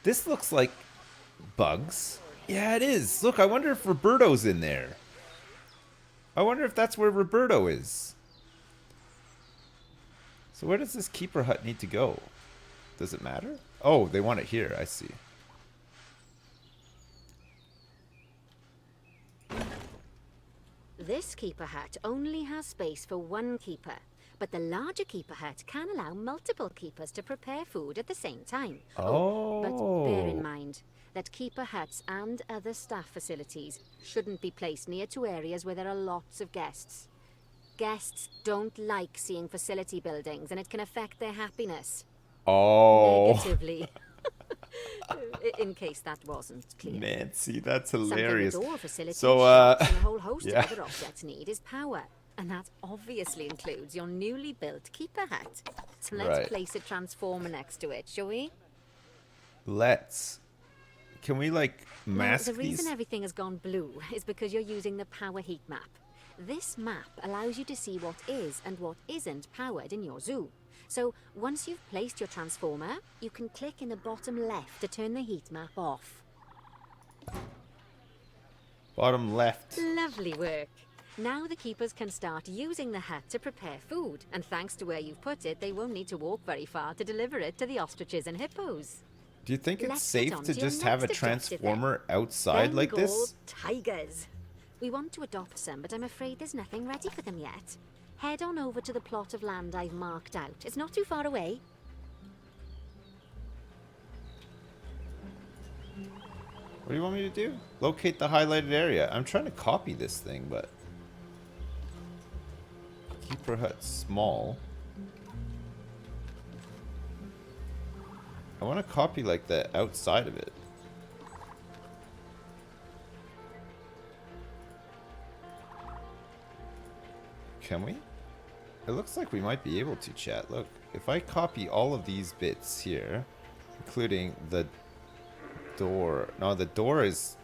This looks like bugs. Yeah, it is. Look, I wonder if Roberto's in there. I wonder if that's where Roberto is. So where does this keeper hut need to go? Does it matter? Oh, they want it here. I see. This keeper hut only has space for one keeper, but the larger keeper hut can allow multiple keepers to prepare food at the same time. But bear in mind that keeper huts and other staff facilities shouldn't be placed near to areas where there are lots of guests. Guests don't like seeing facility buildings, and it can affect their happiness. Oh. Negatively. In case that wasn't clear. Nancy, that's Something hilarious. the door facility So, shops and a whole host yeah. of other objects need is power. And that obviously includes your newly built keeper hut. So let's Right. place a transformer next to it, shall we? Let's. Can we, like, mask Now, the reason these? everything has gone blue is because you're using the power heat map. This map allows you to see what is and what isn't powered in your zoo. So once you've placed your transformer, you can click in the bottom left to turn the heat map off. Bottom left. Lovely work. Now the keepers can start using the hut to prepare food, and thanks to where you've put it, they won't need to walk very far to deliver it to the ostriches and hippos. Do you think it's Let's get safe on to to your just have a next objective transformer outside like Bengal this? tigers. We want to adopt some, but I'm afraid there's nothing ready for them yet. Head on over to the plot of land I've marked out. It's not too far away. What do you want me to do? Locate the highlighted area. I'm trying to copy this thing, but... Keeper hut small. I want to copy, like, the outside of it. Can we? It looks like we might be able to, chat. Look, if I copy all of these bits here, including the door. No, the door is...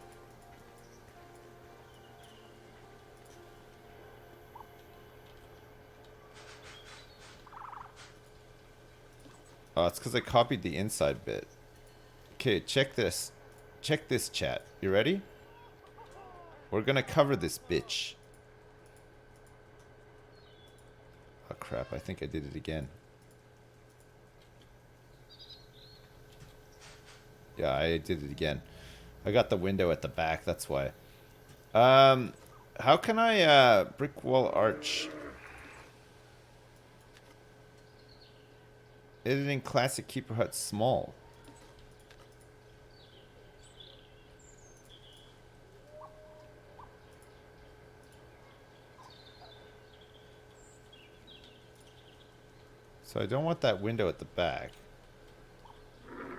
Oh, it's because I copied the inside bit. Okay, check this. Check this, chat. You ready? We're gonna cover this bitch. Oh crap, I think I did it again. Yeah, I did it again. I got the window at the back, that's why. How can I, brick wall arch? Editing classic keeper hut small. So I don't want that window at the back.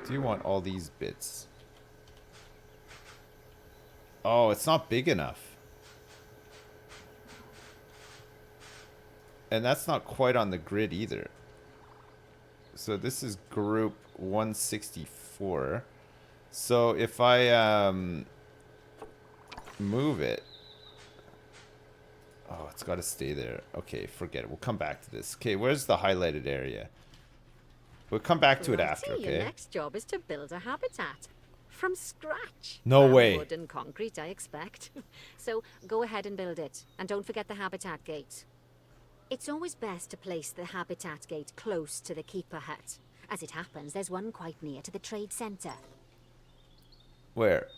Do you want all these bits? Oh, it's not big enough. And that's not quite on the grid either. So this is group 164. So if I move it. Oh, it's got to stay there. Okay, forget it. We'll come back to this. Okay, where's the highlighted area? We'll come back to it after, Righty, okay? Your next job is to build a habitat. From scratch. No Well, way. Wood and concrete, I expect. So go ahead and build it. And don't forget the habitat gate. It's always best to place the habitat gate close to the keeper hut. As it happens, there's one quite near to the trade centre. Where?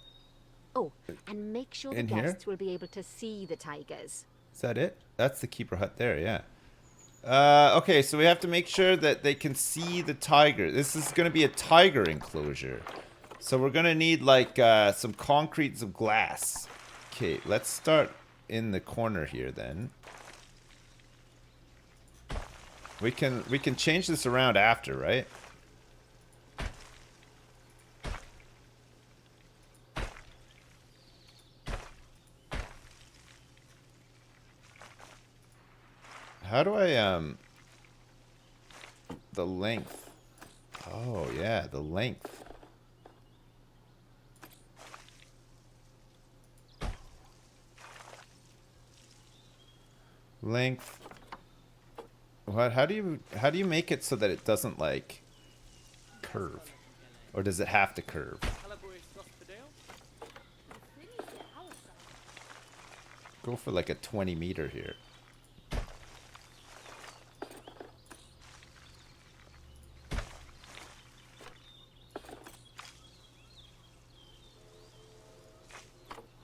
Oh, and make sure the In here? guests will be able to see the tigers. Is that it? That's the keeper hut there, yeah. Okay, so we have to make sure that they can see the tiger. This is going to be a tiger enclosure. So we're going to need like some concrete, some glass. Okay, let's start in the corner here then. We can change this around after, right? How do I, the length. Oh, yeah, the length. Length. What, how do you make it so that it doesn't, like, curve? Or does it have to curve? Go for, like, a 20 meter here.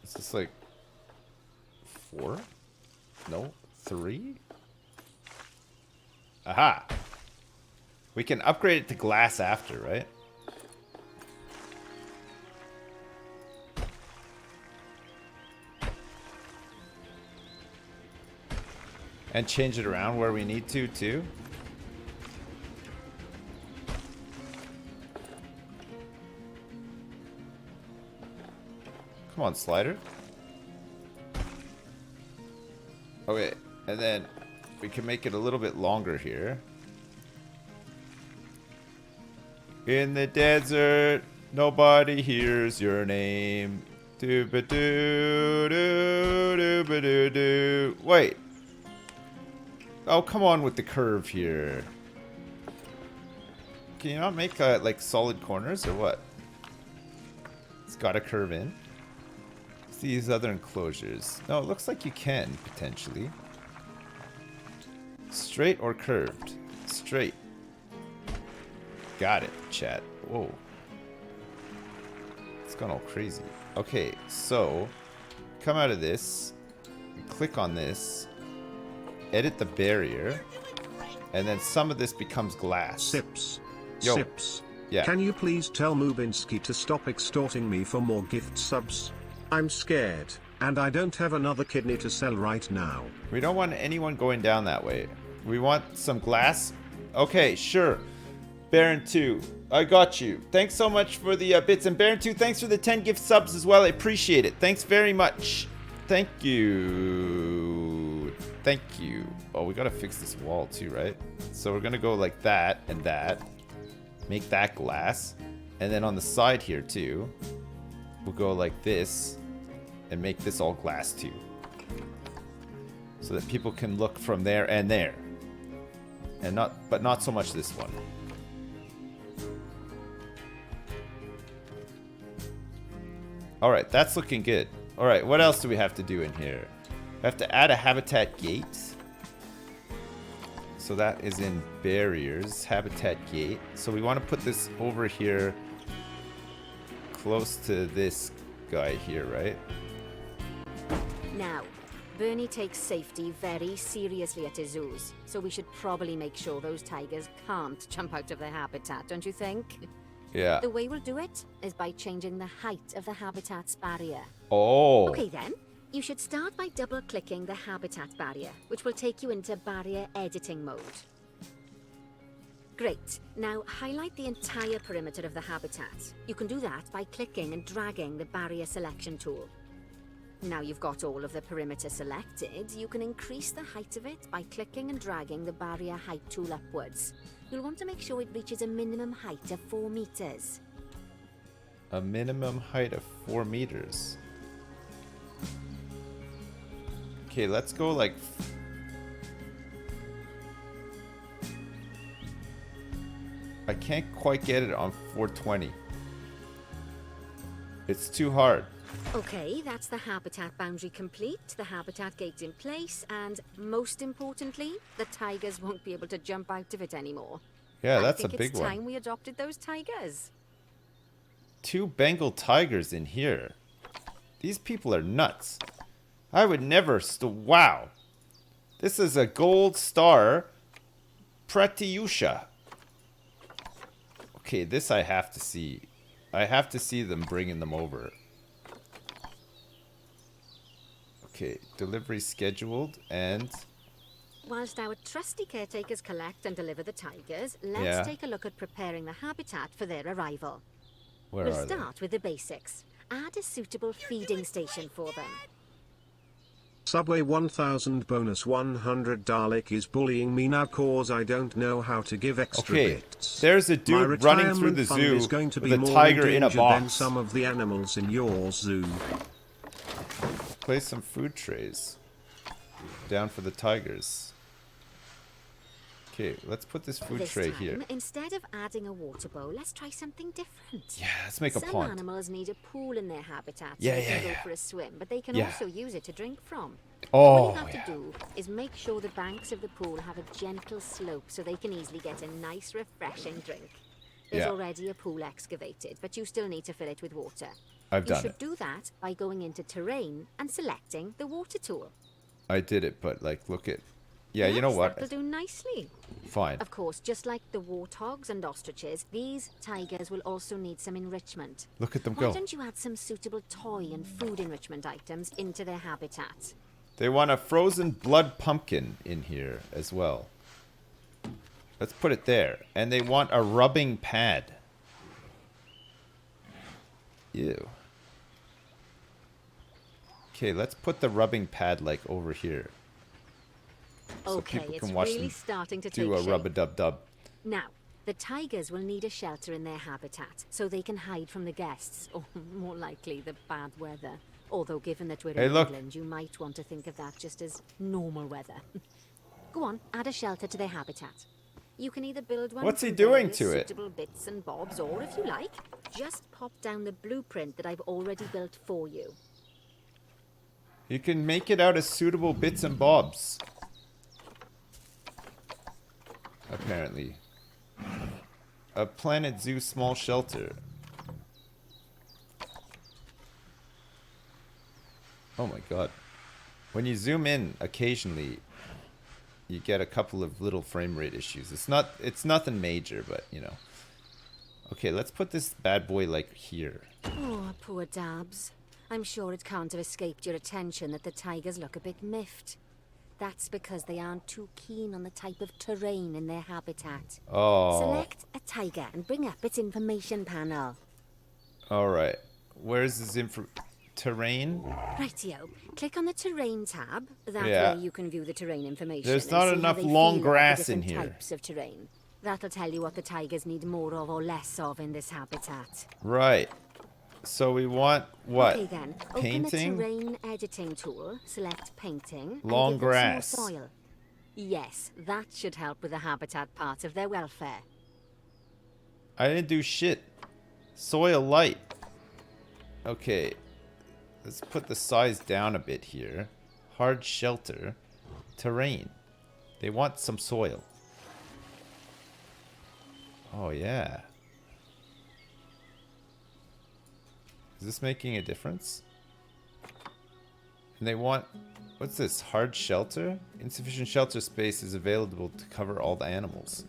Is this like 4? No, 3? Aha! We can upgrade it to glass after, right? And change it around where we need to, too. Come on, slider. Okay, and then we can make it a little bit longer here. In the desert, nobody hears your name. Doo-ba-doo, doo-ba-doo-doo. Wait. Oh, come on with the curve here. Can you not make like solid corners or what? It's got to curve in. These other enclosures. No, it looks like you can, potentially. Straight or curved? Straight. Got it, chat. Whoa. It's gone all crazy. Okay, so come out of this. Click on this. Edit the barrier. And then some of this becomes glass. Sips. Yo. Sips. Yeah. Can you please tell Mubinsky to stop extorting me for more gift subs? I'm scared, and I don't have another kidney to sell right now. We don't want anyone going down that way. We want some glass. Okay, sure. Baron 2, I got you. Thanks so much for the bits. And Baron 2, thanks for the 10 gift subs as well. I appreciate it. Thanks very much. Thank you. Thank you. Oh, we gotta fix this wall too, right? So we're gonna go like that and that. Make that glass. And then on the side here too, we'll go like this. And make this all glass too. So that people can look from there and there. And but not so much this one. Alright, that's looking good. Alright, what else do we have to do in here? We have to add a habitat gate. So that is in barriers, habitat gate. So we want to put this over here close to this guy here, right? Now, Bernie takes safety very seriously at his zoos, so we should probably make sure those tigers can't jump out of their habitat, don't you think? Yeah. The way we'll do it is by changing the height of the habitat's barrier. Oh. Okay then, you should start by double-clicking the habitat barrier, which will take you into barrier editing mode. Great. Now highlight the entire perimeter of the habitat. You can do that by clicking and dragging the barrier selection tool. Now you've got all of the perimeter selected, you can increase the height of it by clicking and dragging the barrier height tool upwards. You'll want to make sure it reaches a minimum height of 4 meters. A minimum height of 4 meters. Okay, let's go like... I can't quite get it on 420. It's too hard. Okay, that's the habitat boundary complete, the habitat gate in place, and most importantly, the tigers won't be able to jump out of it anymore. Yeah, that's a I think big it's one. time we adopted those tigers. 2 Bengal tigers in here. These people are nuts. I would never wow. This is a gold star Pratyusha. Okay, this I have to see. I have to see them bringing them over. Okay, delivery scheduled and... Whilst our trusty caretakers collect and deliver the tigers, let's take a look at preparing the habitat for their arrival. Where We'll are they? start with the basics. Add a suitable feeding station for them. Subway 1000 bonus 100 Dalek is bullying me now cause I don't know how to give extra Okay, bits. there's a My dude running through retirement the fund zoo is going to be with a more tiger in a endangered than box. some of the animals in your zoo. Place some food trays down for the tigers. Okay, let's put this food This tray time, here. instead of adding a water bowl, let's try something different. Yeah, let's make a Some pond. animals need a pool in their habitat Yeah, so they yeah, can yeah. go for a swim, but they can Yeah. also use it to drink from. Oh, All you have yeah. to do is make sure the banks of the pool have a gentle slope so they can easily get a nice, refreshing drink. There's Yeah. already a pool excavated, but you still need to fill it with water. I've You done should it. do that by going into terrain and selecting the water tool. I did it, but like, look at... Yeah, you know Yes, what? That'll do nicely. Fine. Of course, just like the warthogs and ostriches, these tigers will also need some enrichment. Look at them Why go. don't you add some suitable toy and food enrichment items into their habitat? They want a frozen blood pumpkin in here as well. Let's put it there. And they want a rubbing pad. Ew. Okay, let's put the rubbing pad like over here. So Okay, people it's can watch really them starting to take do a shape. rub-a-dub-dub. Now, the tigers will need a shelter in their habitat so they can hide from the guests, or more likely the bad weather. Although given that we're Hey, in look. England, you might want to think of that just as normal weather. Go on, add a shelter to their habitat. You can either build one What's he from doing various to it? suitable bits and bobs, or if you like, just pop down the blueprint that I've already built for you. You can make it out of suitable bits and bobs. Apparently. A Planet Zoo small shelter. Oh my god. When you zoom in occasionally, you get a couple of little frame rate issues. It's nothing major, but you know. Okay, let's put this bad boy like here. Oh, poor Dabs. I'm sure it can't have escaped your attention that the tigers look a bit miffed. That's because they aren't too keen on the type of terrain in their habitat. Oh. Select a tiger and bring up its information panel. Alright. Where's this terrain? Rightio. Click on the terrain tab. That Yeah. way you can view the terrain information. There's and not see how enough they long feel about the grass in different here. Types of terrain. That'll tell you what the tigers need more of or less of in this habitat. Right. So we want what? Okay then. Painting? Open the terrain editing tool. Select painting. and Long give them some more grass. soil. Yes, that should help with the habitat part of their welfare. I didn't do shit. Soil light. Okay. Let's put the size down a bit here. Hard shelter. Terrain. They want some soil. Oh, yeah. Is this making a difference? And they want... What's this? Hard shelter? Insufficient shelter space is available to cover all the animals.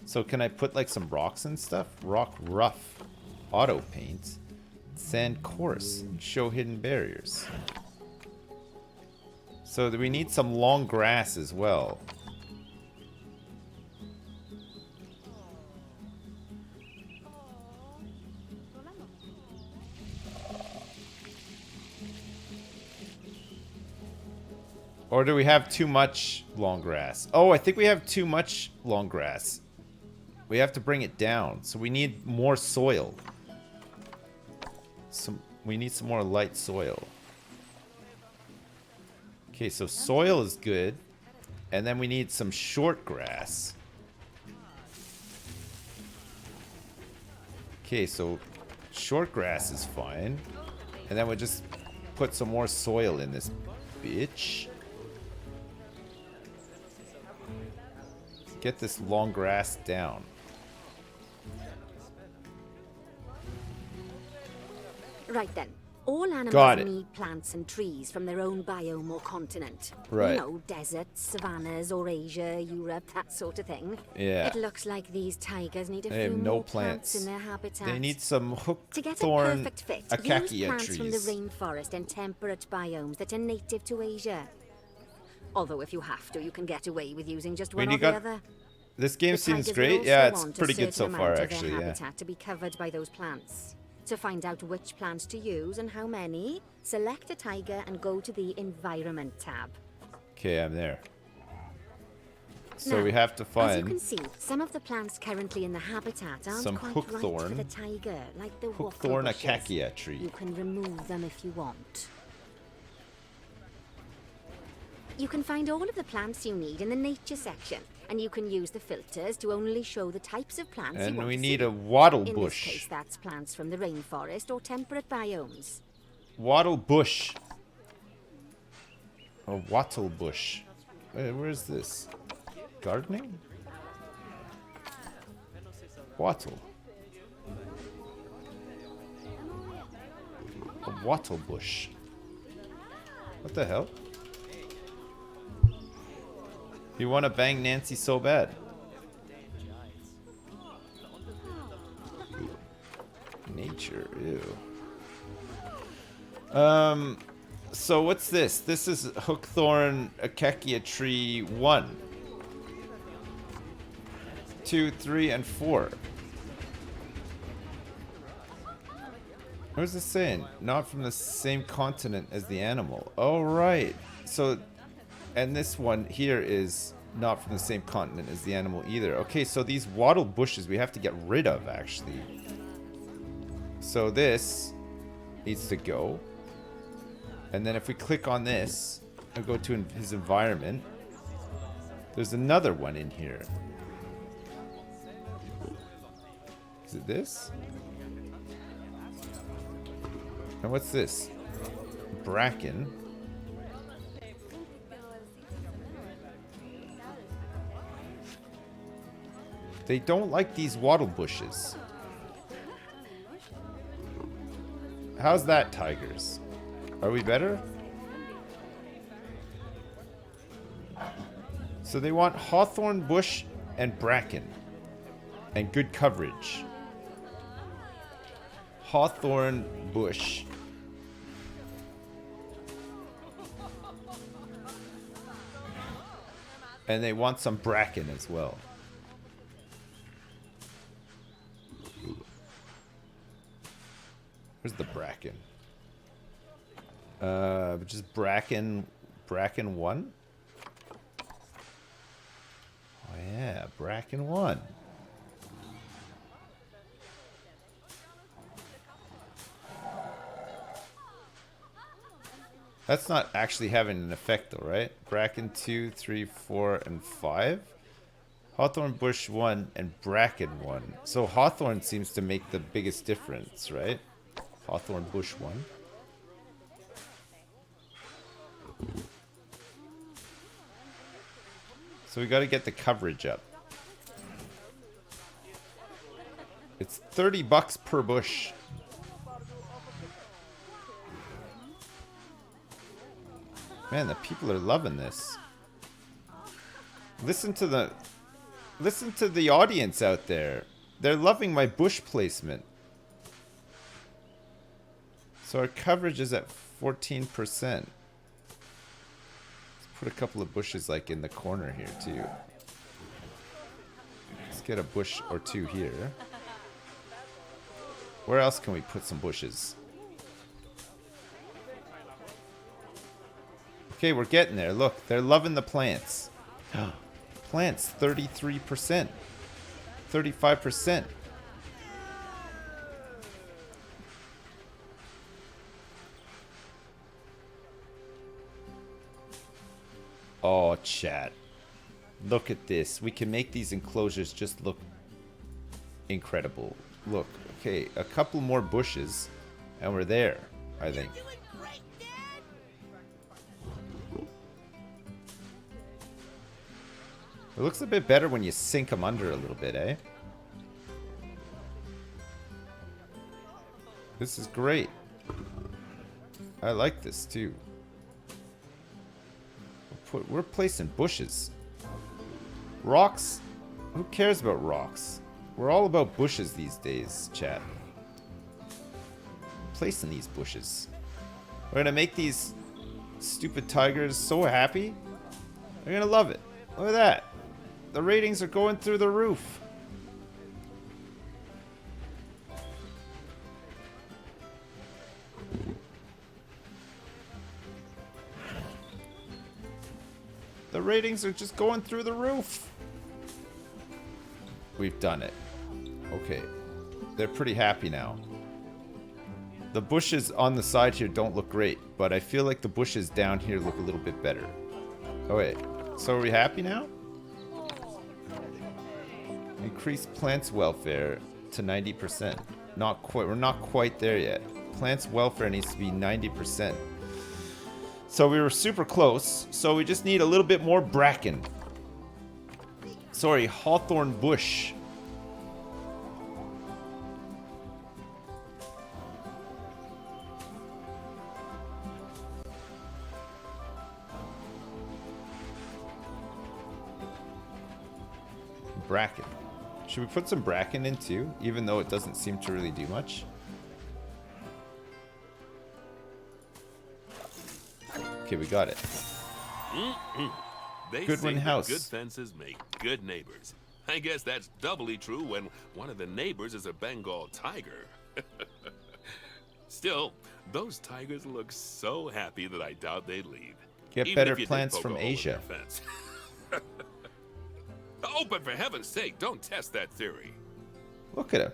So can I put like some rocks and stuff? Rock rough. Auto paint. Sand coarse. Show hidden barriers. So we need some long grass as well. Or do we have too much long grass? Oh, I think we have too much long grass. We have to bring it down. So we need more soil. We need some more light soil. Okay, so soil is good. And then we need some short grass. Okay, so short grass is fine. And then we'll just put some more soil in this bitch. Get this long grass down. Right then. All Got animals it. need plants and trees from their own biome or continent. Right. You know, deserts, savannas, Eurasia, Europe, that sort of thing. Yeah. It looks like these tigers need a They few have no more plants in plants. their habitat. They need some To hookthorn get a perfect fit, use acacia plants from the trees. rainforest and temperate biomes that are native to Asia. Although if you have to, you can get away with using just one When you or the got- other. This game The seems tigers great. will Yeah, also it's want a pretty good so certain far, amount of actually. their Yeah. habitat to be covered by those plants. To find out which plants to use and how many, select a tiger and go to the Environment tab. Okay, I'm there. So Now, we have to as you can find see, some of the plants currently in the habitat aren't some quite right for hookthorn- the tiger, like the hookthorn wattle bushes. acacia tree. You can remove them if you want. You can find all of the plants you need in the nature section, and you can use the filters to only show the types of plants you And want we to need see. a wattle In this case, bush. that's plants from the rainforest or temperate biomes. Wattle bush. A wattle bush. Where's this? Gardening? Wattle. A wattle bush. What the hell? You want to bang Nancy so bad. Nature, ew. So what's this? This is Hookthorn Acacia Tree 1. 2, 3, and 4. What is this saying? Not from the same continent as the animal. Oh, right. So, and this one here is not from the same continent as the animal either. Okay, so these wattle bushes we have to get rid of, actually. So this needs to go. And then if we click on this and go to his environment, there's another one in here. Is it this? And what's this? Bracken. They don't like these wattle bushes. How's that, tigers? Are we better? So they want hawthorn bush and bracken. And good coverage. Hawthorn bush. And they want some bracken as well. Where's the bracken? Just bracken 1? Oh yeah, bracken 1. That's not actually having an effect though, right? Bracken 2, 3, 4, and 5? Hawthorn bush 1 and bracken 1. So hawthorn seems to make the biggest difference, right? Hawthorn bush 1. So we got to get the coverage up. It's $30 per bush. Man, the people are loving this. Listen to the audience out there. They're loving my bush placement. So our coverage is at 14%. Let's put a couple of bushes like in the corner here too. Let's get a bush or two here. Where else can we put some bushes? Okay, we're getting there. Look, they're loving the plants. Plants, 33%. 35%. Oh, chat. Look at this. We can make these enclosures just look incredible. Look, okay, a couple more bushes, and we're there, I think. Doing great, Dad. It looks a bit better when you sink them under a little bit, eh? This is great. I like this too. We're placing bushes. Rocks? Who cares about rocks? We're all about bushes these days, chat. Placing these bushes. We're gonna make these stupid tigers so happy. They're gonna love it. Look at that. The ratings are going through the roof. The ratings are just going through the roof. We've done it. Okay. They're pretty happy now. The bushes on the side here don't look great, but I feel like the bushes down here look a little bit better. Oh wait. So are we happy now? Increase plants welfare to 90%. Not quite. We're not quite there yet. Plants welfare needs to be 90%. So we were super close, so we just need a little bit more bracken. Sorry, hawthorn bush. Bracken. Should we put some bracken in too, even though it doesn't seem to really do much? Okay, we got it. They Goodwin say House. that good fences make good neighbors. I guess that's doubly true when one of the neighbors is a Bengal tiger. Still, those tigers look so happy that I doubt they'd leave. Get Even better if you did plants poke from a hole in Asia. their fence. Oh, but for heaven's sake, don't test that theory. Look at him.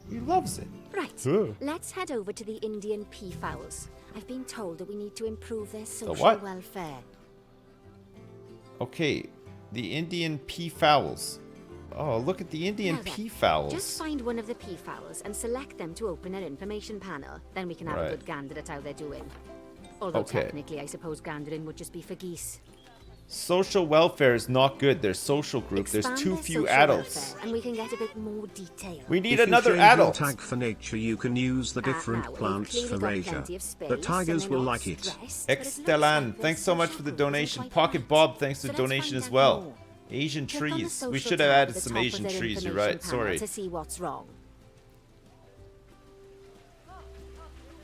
He loves it. Right. Ugh. Let's head over to the Indian peafowls. I've been told that we need to improve their social what? welfare. Okay, the Indian peafowls. Oh, look at the Indian Now then, peafowls. Just find one of the peafowls and select them to open an information panel. Then we can have Right. a good gander at how they're doing. Although Okay. technically, I suppose gandering would just be for geese. Social welfare is not good. Their social group. Expand There's too their few social adults. welfare, and we can get a bit more detail. We need If you another change adult. your tag for nature, you can use the different Now, we've plants clearly for got Asia. plenty of space, The and tigers they're will not like it. stressed, but it looks Extelan, like their thanks so much for the social group donation. isn't quite Pocket right. Bob, thanks for So the let's donation find as out well. more. Asian Click on the trees. We social should have tab added at the some top of Asian their trees. You're information right. panel Sorry. To see what's wrong.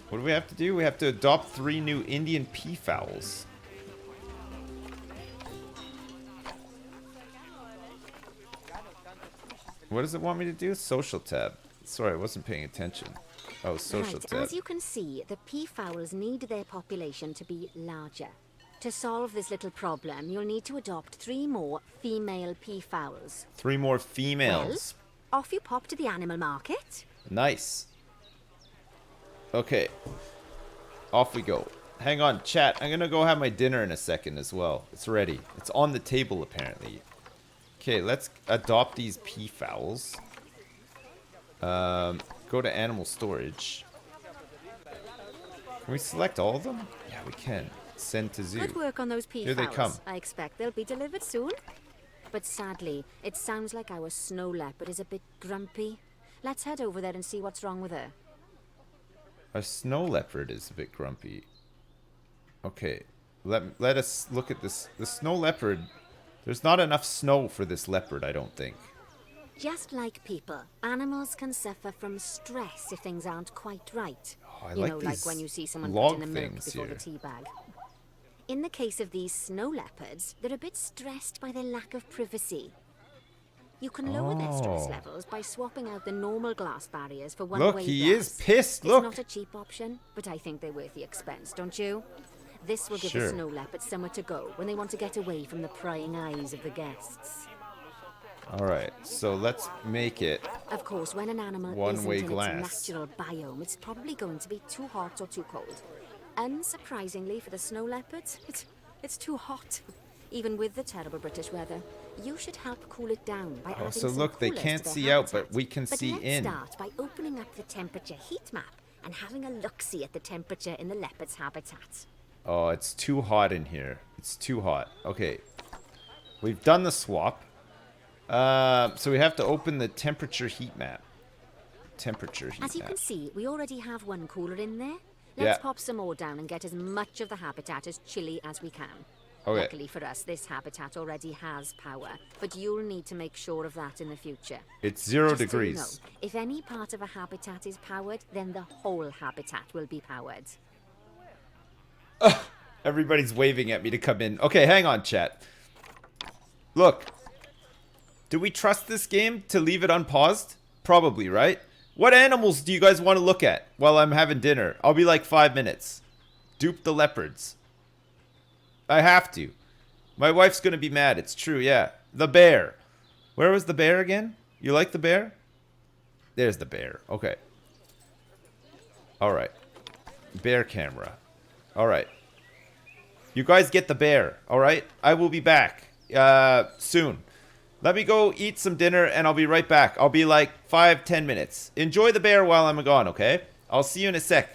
What do we have to do? We have to adopt 3 new Indian peafowls. What does it want me to do? Social tab. Sorry, I wasn't paying attention. Oh, social Right, tab. as you can see, the peafowls need their population to be larger. To solve this little problem, you'll need to adopt 3 more female peafowls. 3 more females. Well, off you pop to the animal market. Nice. Okay. Off we go. Hang on, chat. I'm gonna go have my dinner in a second as well. It's ready. It's on the table, apparently. Okay, let's adopt these peafowls. Go to animal storage. Can we select all of them? Yeah, we can. Send to zoo. Good work on those Here peafowls. they come. I expect they'll be delivered soon. But sadly, it sounds like our snow leopard is a bit grumpy. Let's head over there and see what's wrong with her. A snow leopard is a bit grumpy. Okay, let us look at this. The snow leopard. There's not enough snow for this leopard, I don't think. Just like people, animals can suffer from stress if things aren't quite right. Oh, I you like know, these like when you see someone log put in the milk things before here. the tea bag. In the case of these snow leopards, they're a bit stressed by their lack of privacy. You can lower their stress Oh. levels by swapping out the normal glass barriers for Look, one-way he glass. is pissed. It's Look. not a cheap option, but I think they're worth the expense, don't you? This will give Sure. the snow leopards somewhere to go when they want to get away from the prying eyes of the guests. Alright, so let's make it. Of course, when an animal One-way isn't in glass. its natural biome, it's probably going to be too hot or too cold. Unsurprisingly for the snow leopards, it's too hot. Even with the terrible British weather, you should help cool it down by adding so some look, they coolers can't to their see out, habitat. but we can see let's in. start by opening up the temperature heat map and having a look-see at the temperature in the leopard's habitat. Oh, it's too hot in here. It's too hot. Okay. We've done the swap. So we have to open the temperature heat map. Temperature heat As you map. can see, we already have one cooler in there. Let's Yeah. pop some more down and get as much of the habitat as chilly as we can. Okay. Luckily for us, this habitat already has power, but you'll need to make sure of that in the future. It's 0 Just so you degrees. know, if any part of a habitat is powered, then the whole habitat will be powered. Everybody's waving at me to come in. Okay, hang on, chat. Look. Do we trust this game to leave it unpaused? Probably, right? What animals do you guys want to look at while I'm having dinner? I'll be like 5 minutes. Dupe the leopards. I have to. My wife's gonna be mad. It's true, yeah. The bear. Where was the bear again? You like the bear? There's the bear. Okay. Alright. Bear camera. Alright. You guys get the bear, alright? I will be back. Soon. Let me go eat some dinner and I'll be right back. I'll be like 5-10 minutes. Enjoy the bear while I'm gone, okay? I'll see you in a sec.